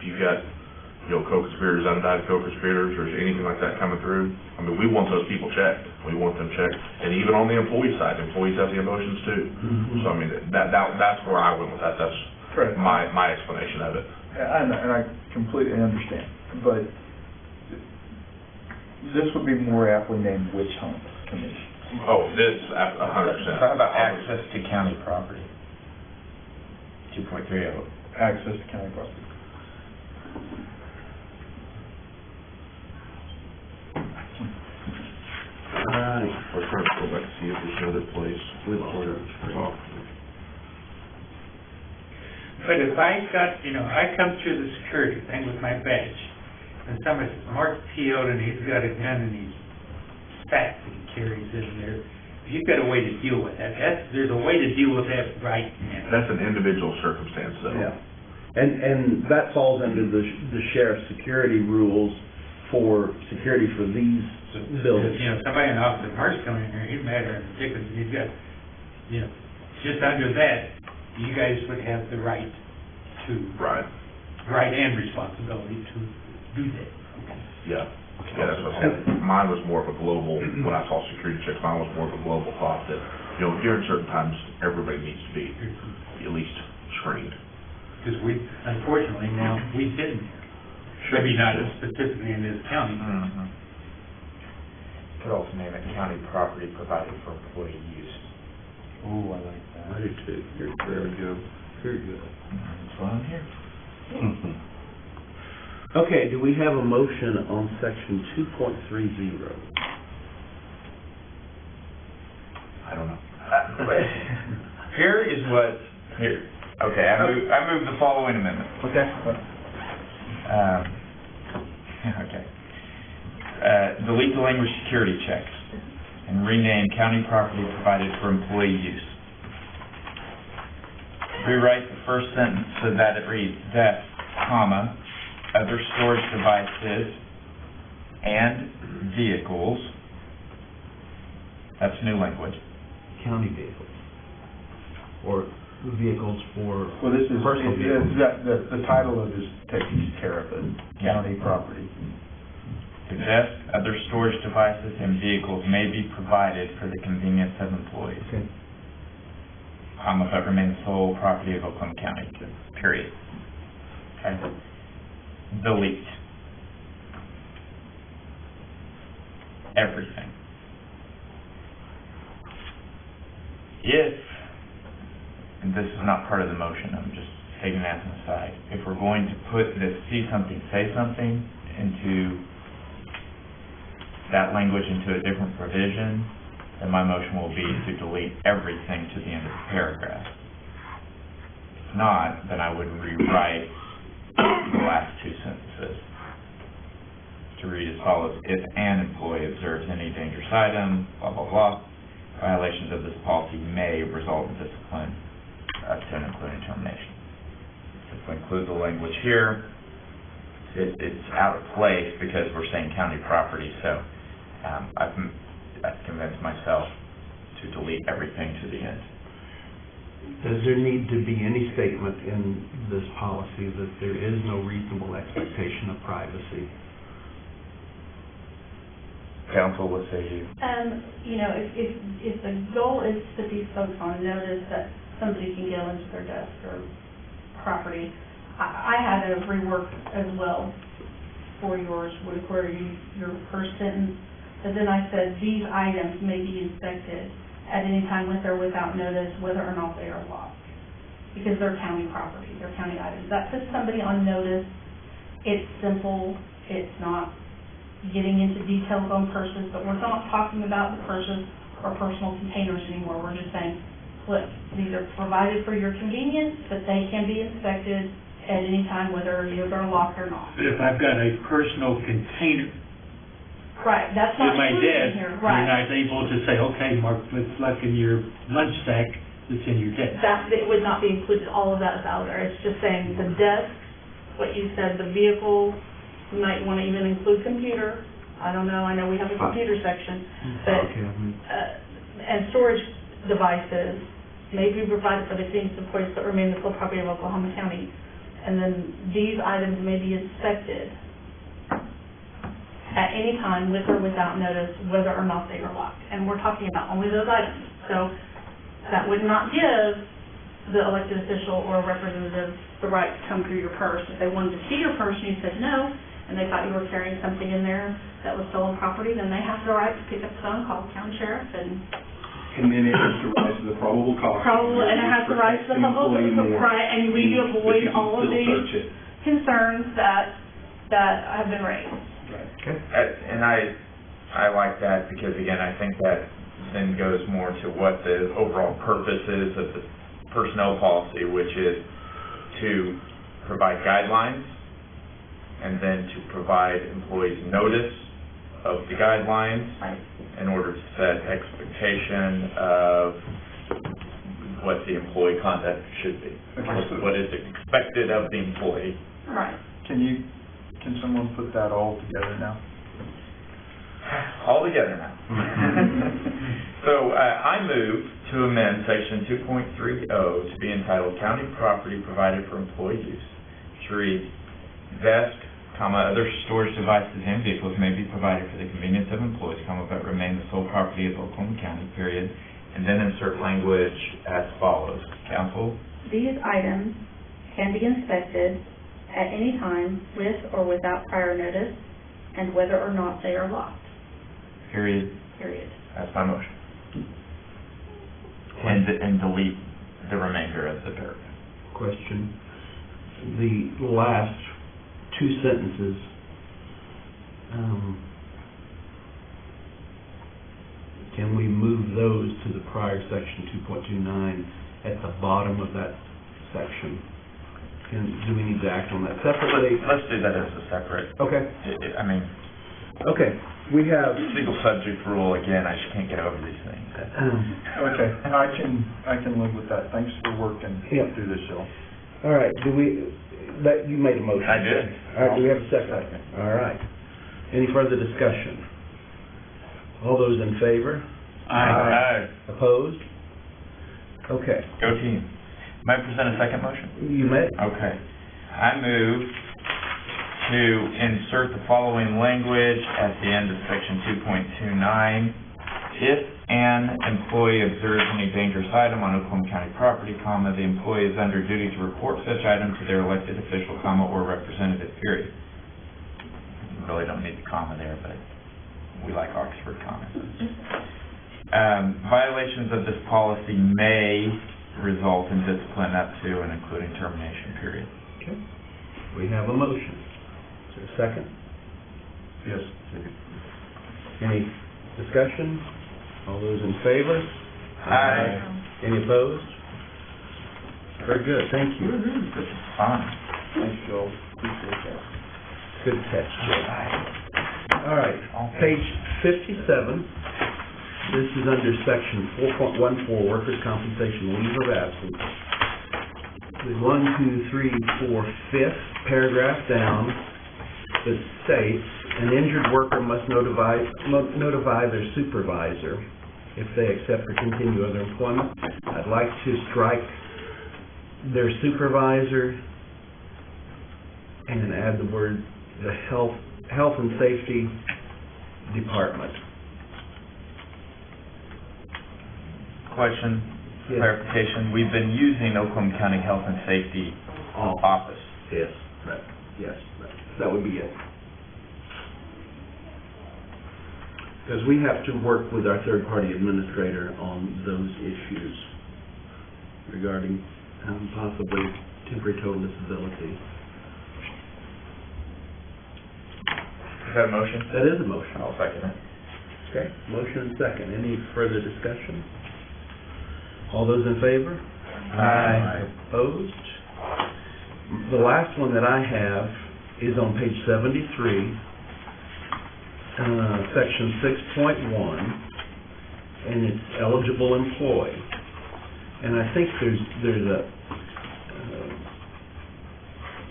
co-conspirators, unindicted co-conspirators, or anything like that coming through, I mean, we want those people checked. We want them checked. And even on the employee side, employees have the emotions too. So, I mean, that's where I went with that. That's Right. my explanation of it. And I completely understand, but this would be more aptly named witch hunt commission. Oh, this, 100%. How about access to county property? 2.30. Access to county property. Alright. We're trying to go back to see if there's another place. But if I got, I come through the security thing with my badge, and somebody says, Mark PO'd and he's got a gun and he's fat that he carries in there, you've got a way to deal with that. There's a way to deal with that right now. That's an individual circumstance, though. Yeah. And that falls under the sheriff's security rules for security for these buildings. Somebody in the office, Mark's coming in here, he's mad or ridiculous, and he's got, just under that, you guys would have the right to. Right. Right and responsibility to do that. Yeah. Yeah, that's what I said. Mine was more of a global, when I saw security checks, mine was more of a global thought that, during certain times, everybody needs to be at least screened. Because unfortunately now, we didn't. Maybe not specifically in this county. Could also name it county property provided for employee use. Ooh, I like that. I do too. There we go. Very good. That's why I'm here. Okay, do we have a motion on section 2.30? I don't know. Here is what, okay, I move the following amendment. Okay. Okay. Delete the language security checks and rename county property provided for employee use. Rewrite the first sentence so that it reads that, comma, other storage devices and vehicles. That's new language. County vehicles. Or vehicles for Well, this is, personal vehicles. the title of this takes care of it, county property. Suggest other storage devices and vehicles may be provided for the convenience of employees. Okay. Comma, but remain the sole property of Oklahoma County, period. Okay. Delete. Everything. If, and this is not part of the motion, I'm just taking that to the side, if we're going to put this see something, say something into that language into a different provision, then my motion will be to delete everything to the end of the paragraph. If not, then I would rewrite the last two sentences to read as follows: if an employee observes any dangerous item, blah, blah, blah, violations of this policy may result in discipline up to and including termination. If we include the language here, it's out of place because we're saying county property, so I've convinced myself to delete everything to the end. Does there need to be any statement in this policy that there is no reasonable expectation of privacy? Counsel, what say you? If the goal is to put these folks on notice that somebody can go into their desk or property, I had to rework as well for yours, where your first sentence, but then I said, these items may be inspected at any time with or without notice, whether or not they are locked, because they're county property, they're county items. That puts somebody on notice. It's simple. It's not getting into details on purses, but we're not talking about the purses or personal containers anymore. We're just saying, look, these are provided for your convenience, but they can be inspected at any time, whether you're gonna lock or not. But if I've got a personal container Right, that's in not my included in desk, here, you're right. not able to say, okay, Mark, let's look in your lunch sack that's in your desk. That, it would not be included, all of that is out there. It's just saying the desk, what you said, the vehicle, you might wanna even include computer. I don't know, I know we have a computer section, but, and storage devices may be provided for the city employees that remain the sole property of Oklahoma County. And then these items may be inspected at any time with or without notice, whether or not they are locked. And we're talking about only those items. So that would not give the elected official or representative the right to come through your purse. If they wanted to see your purse and you said no, and they thought you were carrying something in there that was stolen property, then they have the right to pick up the phone, call the county sheriff, and then it has to rise to the probable cause. and it has to rise to the level, right, and we avoid all of these concerns that have been raised. And I like that because, again, I think that then goes more to what the overall purpose is of the personnel policy, which is to provide guidelines and then to provide employees notice of the guidelines in order to set expectation of what the employee conduct should be. What is expected of the employee. Right. Can someone put that all together now? All together now. So I move to amend section 2.30 to be entitled County Property Provided for Employee Use to read, desk, other storage devices and vehicles may be provided for the convenience of employees, but remain the sole property of Oklahoma County, period. And then insert language as follows. Council? These items can be inspected at any time with or without prior notice, and whether or not they are locked. Period. Period. That's my motion. And delete the remainder of the paragraph. Question. The last two sentences, can we move those to the prior section 2.29 at the bottom of that section? Do we need to act on that separately? Let's do that as a separate. Okay. I mean, okay. We have single subject rule again. I just can't get over these things. Okay, I can live with that. Thanks for working through this, Bill. all right. You made a motion. I did. All right. Do we have a second? All right. Any further discussion? All those in favor? Aye. Opposed? Okay. Go team. May I present a second motion? You may. Okay. I move to insert the following language at the end of section 2.29. If an employee observes any dangerous item on Oklahoma County property, the employee is under duty to report such item to their elected official, or representative, period. You really don't need the comma there, but we like Oxford commas. Violations of this policy may result in discipline up to and including termination, period. Okay. We have a motion. Is there a second? Yes. Any discussion? All those in favor? Aye. Any opposed? Very good, thank you. This is fun. Thanks, Joel. Appreciate that. Good catch, Joe. All right, page 57. This is under section 4.14, workers' compensation leave of absence. The 1, 2, 3, 4, 5th paragraph down that states an injured worker must notify their supervisor if they accept or continue other employment. I'd like to strike their supervisor and add the word the health and safety department. Question, clarification. We've been using Oklahoma County Health and Safety Office. Yes, that would be it. Because we have to work with our third-party administrator on those issues regarding possibly temporary total disability. Is that a motion? That is a motion. I'll second it. Okay, motion and second. Any further discussion? All those in favor? Aye. Opposed? The last one that I have is on page 73, section 6.1, and it's eligible employee. And I think there's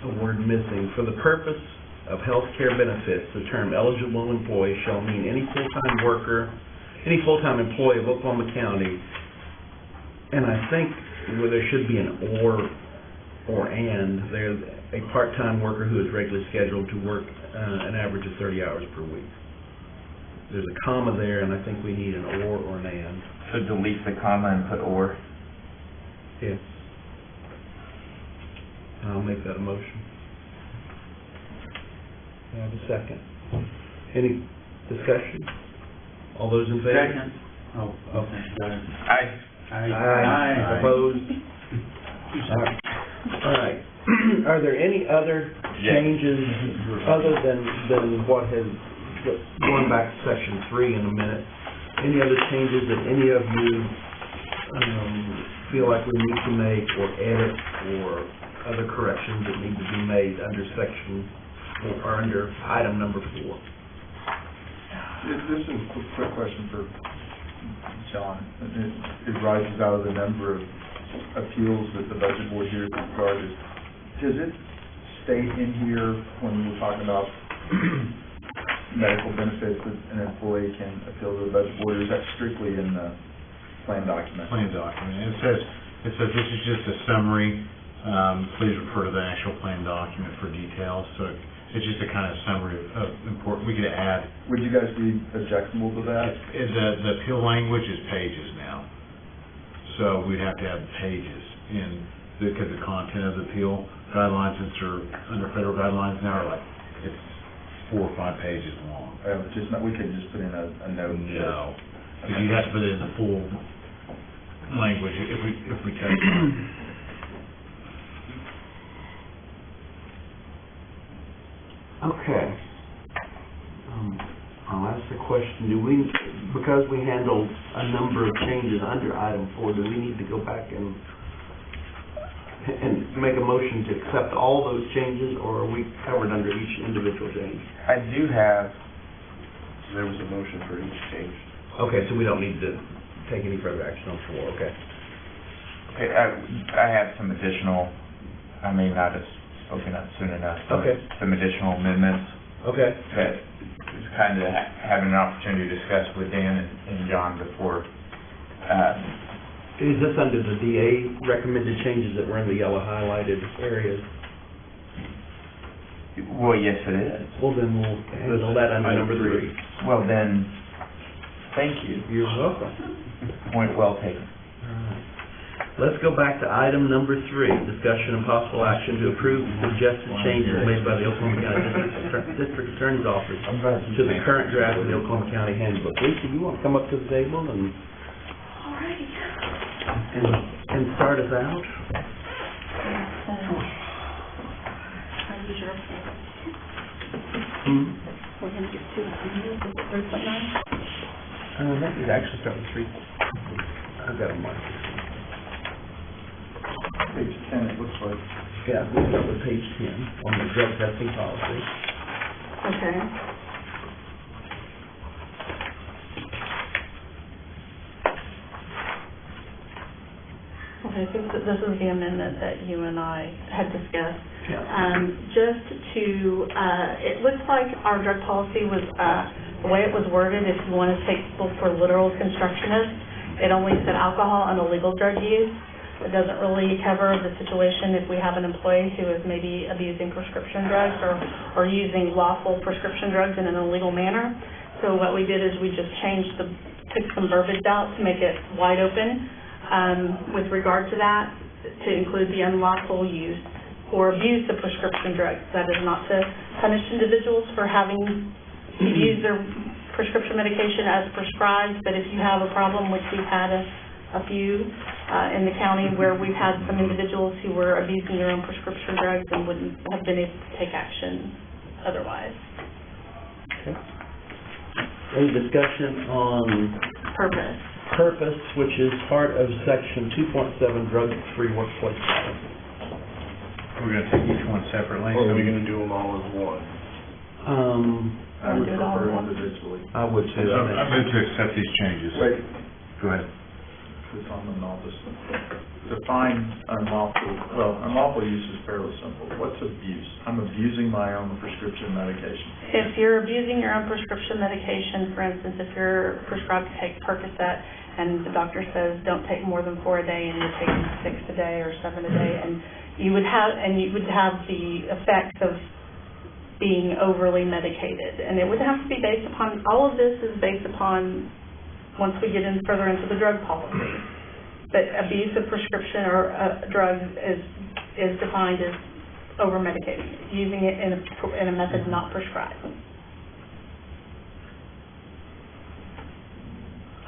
a word missing. For the purpose of health care benefits, the term eligible employee shall mean any full-time worker, any full-time employee of Oklahoma County. And I think where there should be an or and, there's a part-time worker who is regularly scheduled to work an average of 30 hours per week. There's a comma there, and I think we need an or an and. So delete the comma and put or. Yes. I'll make that a motion. I have a second. Any discussion? All those in favor? Second. Oh, okay. Aye. Opposed? All right. Are there any other changes other than what has, going back to section 3 in a minute, any other changes that any of you feel like we need to make or edit or other corrections that need to be made under section or under item number 4? This is a quick question for John. It rises out of the number of appeals that the budget board hears regarded. Does it state in here when we're talking about medical benefits that an employee can appeal to the budget board, or is that strictly in the plan document? Plan document. It says this is just a summary. Please refer to the actual plan document for details. So it's just a kind of summary of important. We could add. Would you guys be objectable to that? The appeal language is pages now, so we'd have to add pages in because the content of the appeal guidelines, since they're under federal guidelines now, are like it's 4 or 5 pages long. Just not. We could just put in a note. No, because you have to put it in the full language if we touch on it. Okay. I'll ask the question, because we handled a number of changes under item 4, do we need to go back and make a motion to accept all those changes, or are we covered under each individual change? I do have, There was a motion for each change. Okay, so we don't need to take any further action on 4, okay. okay, I have some additional, I may not have spoken up soon enough. But Okay. some additional amendments Okay. that is kind of having an opportunity to discuss with Dan and John before. Is this under the DA recommended changes that were in the yellow highlighted areas? Well, yes, it is. Well, then we'll handle that under number 3. Well, then, thank you. You're welcome. Point well taken. Let's go back to item number 3, discussion and possible action to approve the suggested changes made by the Oklahoma County District Attorney's Office to the current draft of the Oklahoma County Handbook. Lisa, you want to come up to the table and start us out? We're going to get to it. 3.9? That could actually start with 3. I've got a mark. Page 10, it looks like. Yeah, we'll start with page 10 on the drug testing policy. Okay. Okay, so this is the amendment that you and I had discussed. Yeah. Just to, it looks like our drug policy was, the way it was worded, if you want to take people for literal constructionists, it only said alcohol and illegal drug use. It doesn't really cover the situation if we have an employee who is maybe abusing prescription drugs or using lawful prescription drugs in an illegal manner. So what we did is we just took some verbiage out to make it wide open with regard to that, to include the unlawful use or abuse of prescription drugs. That is not to punish individuals for having used their prescription medication as prescribed, but if you have a problem, which we've had a few in the county where we've had some individuals who were abusing their own prescription drugs and wouldn't have been able to take action otherwise. Okay. Any discussion on purpose, which is part of section 2.7, drug-free workplace policy? We're gonna take each one separately. Or are we gonna do them all as one? I would Do it all prefer at once. individually. I would So too. I move to accept these changes. Wait, Go ahead. it's on the notice. Define unlawful use is fairly simple. What's abuse? I'm abusing my own prescription medication. If you're abusing your own prescription medication, for instance, if you're prescribed to take Percocet and the doctor says don't take more than 4 a day and you're taking 6 a day or 7 a day, and you would have the effects of being overly medicated. And it would have to be based upon, all of this is based upon, once we get in further into the drug policy, that abuse of prescription or drugs is defined as over-medicating, using it in a method not prescribed.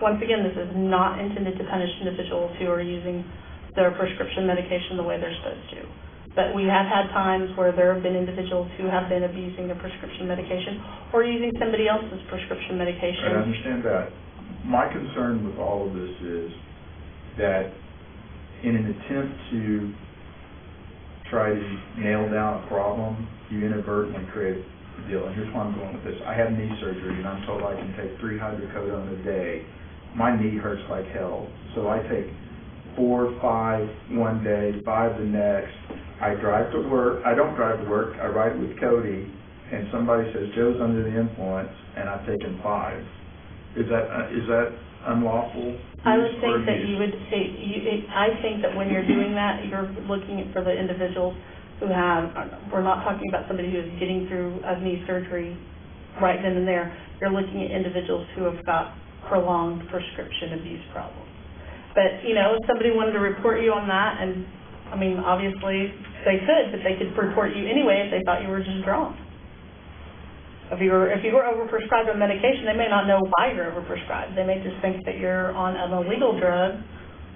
Once again, this is not intended to punish individuals who are using their prescription medication the way they're supposed to. But we have had times where there have been individuals who have been abusing their prescription medication or using somebody else's prescription medication. I understand that. My concern with all of this is that in an attempt to try to nail down a problem, you inadvertently create a deal. And here's why I'm going with this. I have knee surgery and I'm told I can take 3 hydrocodone a day. My knee hurts like hell. So I take 4, 5 one day, 5 the next. I drive to work. I don't drive to work. I ride with Cody, and somebody says Joe's under the influence, and I've taken 5. Is that unlawful? I would think that you would say, I think that when you're doing that, you're looking for the individuals who have, we're not talking about somebody who is getting through a knee surgery right then and there. You're looking at individuals who have got prolonged prescription abuse problems. But, you know, if somebody wanted to report you on that, and, I mean, obviously they could, but they could report you anyway if they thought you were just drunk. If you were overprescribed on medication, they may not know why you're overprescribed. They may just think that you're on an illegal drug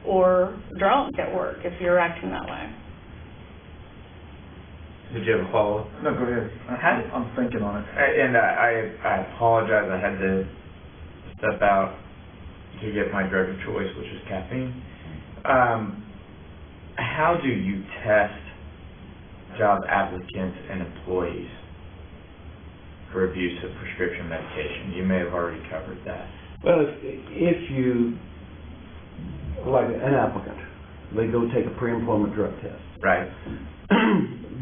or drunk at work if you're acting that way. Did you have a follow-up? No, go ahead. I'm thinking on it. And I apologize, I had to step out to get my drug of choice, which is caffeine. How do you test job applicants and employees for abuse of prescription medication? You may have already covered that. Well, if you, like an applicant, they go take a pre-employment drug test. Right.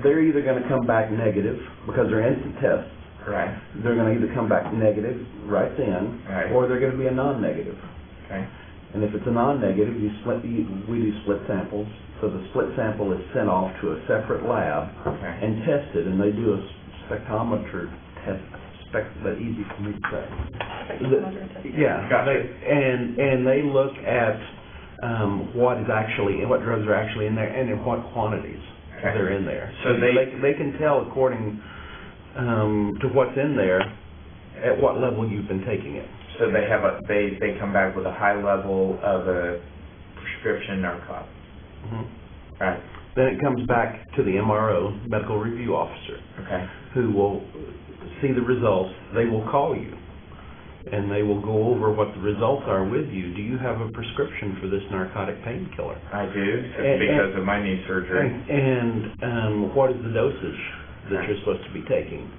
They're either going to come back negative because they're instant tests. Right. They're going to either come back negative right then, Right. or they're going to be a non-negative. Okay. And if it's a non-negative, we do split samples. So the split sample is sent off to a separate lab Okay. and tested, and they do a spectrometer test. That's easy for me to say. Yeah. Gotcha. And they look at what drugs are actually in there and in what quantities they're in there. So they can tell according to what's in there at what level you've been taking it. So they have they come back with a high level of a prescription narcotic. Mm-hmm. Right. Then it comes back to the MRO, medical review officer, Okay. who will see the results. They will call you, and they will go over what the results are with you. Do you have a prescription for this narcotic painkiller? I do, because of my knee surgery. And what is the dosage that you're supposed to be taking?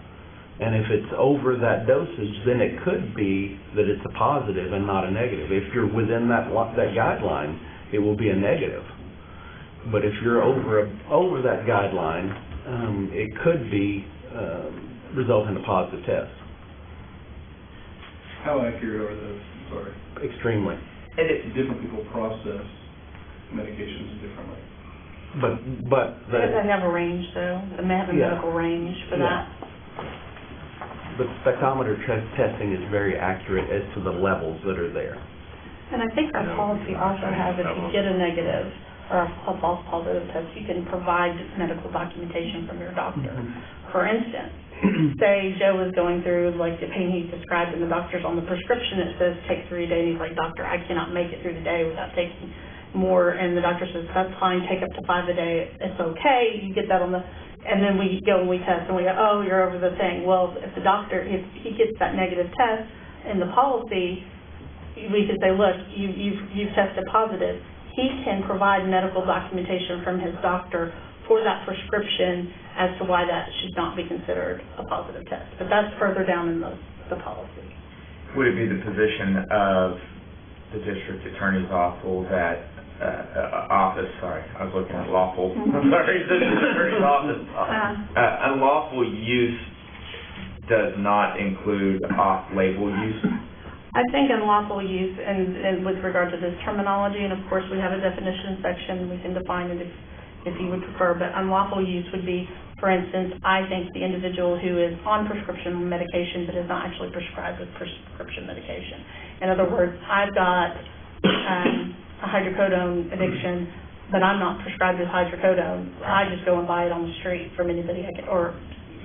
And if it's over that dosage, then it could be that it's a positive and not a negative. If you're within that guideline, it will be a negative. But if you're over that guideline, it could be result in a positive test. How accurate are those? Sorry. Extremely. Different people process medications differently. But Because they have a range, though. They may have a Yeah. medical range for Yeah. that. But spectrometer testing is very accurate as to the levels that are there. And I think our policy also has, if you get a negative or a false positive test, you can provide medical documentation from your doctor. For instance, say Joe was going through like the pain he described, and the doctor's on the prescription, it says take 3 a day, and he's like, doctor, I cannot make it through the day without taking more, and the doctor says, that's fine, take up to 5 a day, it's okay, you get that on the, and then we go and we test, and we go, oh, you're over the thing. Well, if the doctor, if he gets that negative test in the policy, we can say, look, you've tested positive. He can provide medical documentation from his doctor for that prescription as to why that should not be considered a positive test. But that's further down in the policy. Would it be the position of the district attorney's office I was looking at lawful, sorry, the district attorney's office. Unlawful use does not include off-label use? I think unlawful use, and with regard to this terminology, and of course we have a definition section, we can define it if you would prefer, but unlawful use would be, for instance, I think the individual who is on prescription medication but is not actually prescribed with prescription medication. In other words, I've got a hydrocodone addiction, but I'm not prescribed with hydrocodone. I just go and buy it on the street from anybody I can, or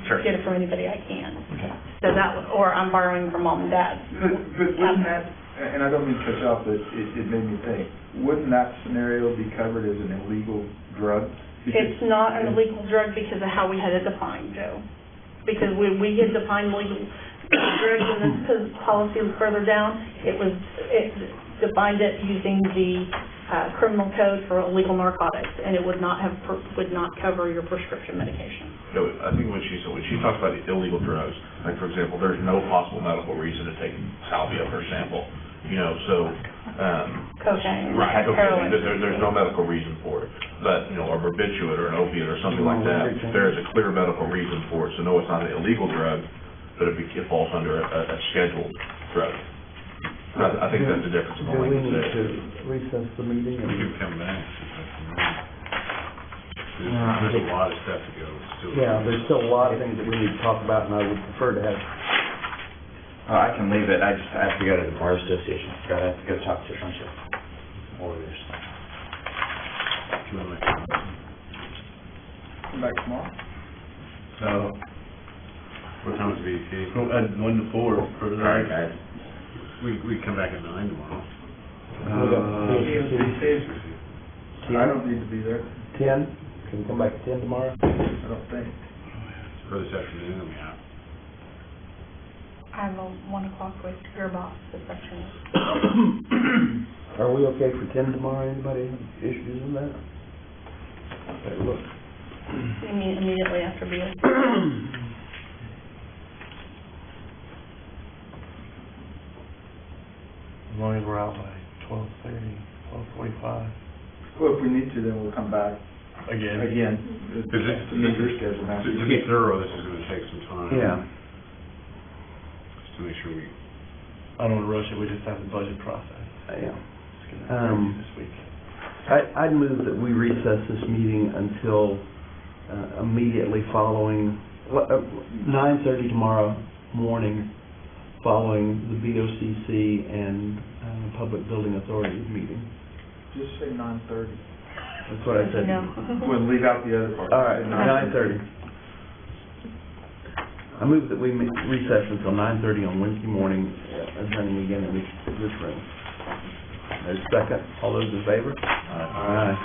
Sure. get it from anybody I can. Okay. So or I'm borrowing from mom and dad. But wouldn't that, and I don't mean to cut you off, but it made me think, wouldn't that scenario be covered as an illegal drug? It's not an illegal drug because of how we had it defined, Joe. Because we had defined legal drugs in this policy further down, it defined it using the criminal code for illegal narcotics, and it would not cover your prescription medication. No, I think when she talks about illegal drugs, like for example, there's no possible medical reason to take salvia, for example, Cocaine, right, heroin. there's no medical reason for it. But, a barbiturate or an opiate or something like that, there is a clear medical reason for it. So no, it's not an illegal drug, but it falls under a scheduled drug. I think that's the difference in the Do we language need there. to recess the meeting? We can come back. There's a lot of stuff to go still. Yeah, there's still a lot of things that we need to talk about, and I would prefer to have, I can leave it, I have to go to the Bar Association, I have to go talk to a bunch of lawyers. Do you want to make a motion? Come back tomorrow? So, what time is VT? 1 to 4. All right, guys. We come back at 9 tomorrow. I don't need to be there, 10? Can we come back at 10 tomorrow? I don't think. Or this afternoon, yeah. I have a 1 o'clock with your boss this afternoon. Are we okay for 10 tomorrow? Anybody have issues in that? Okay, look. Immediately after BS. As long as we're out by 12:30, 12:45. Well, if we need to, then we'll come back Again. to meet your schedule now. To be thorough, this is gonna take some time. Yeah. Just to make sure we, I don't want to rush it, we just have the budget process. Yeah. It's gonna be crazy this week. I'd move that we recess this meeting until immediately following, 9:30 tomorrow morning, following the BOCC and Public Building Authority meeting. Just say 9:30. That's what I said. No. We'll leave out the other part. All right, 9:30. I move that we recess until 9:30 on Wednesday morning, adjourning again in this room. There's a second. All those in favor? Aye.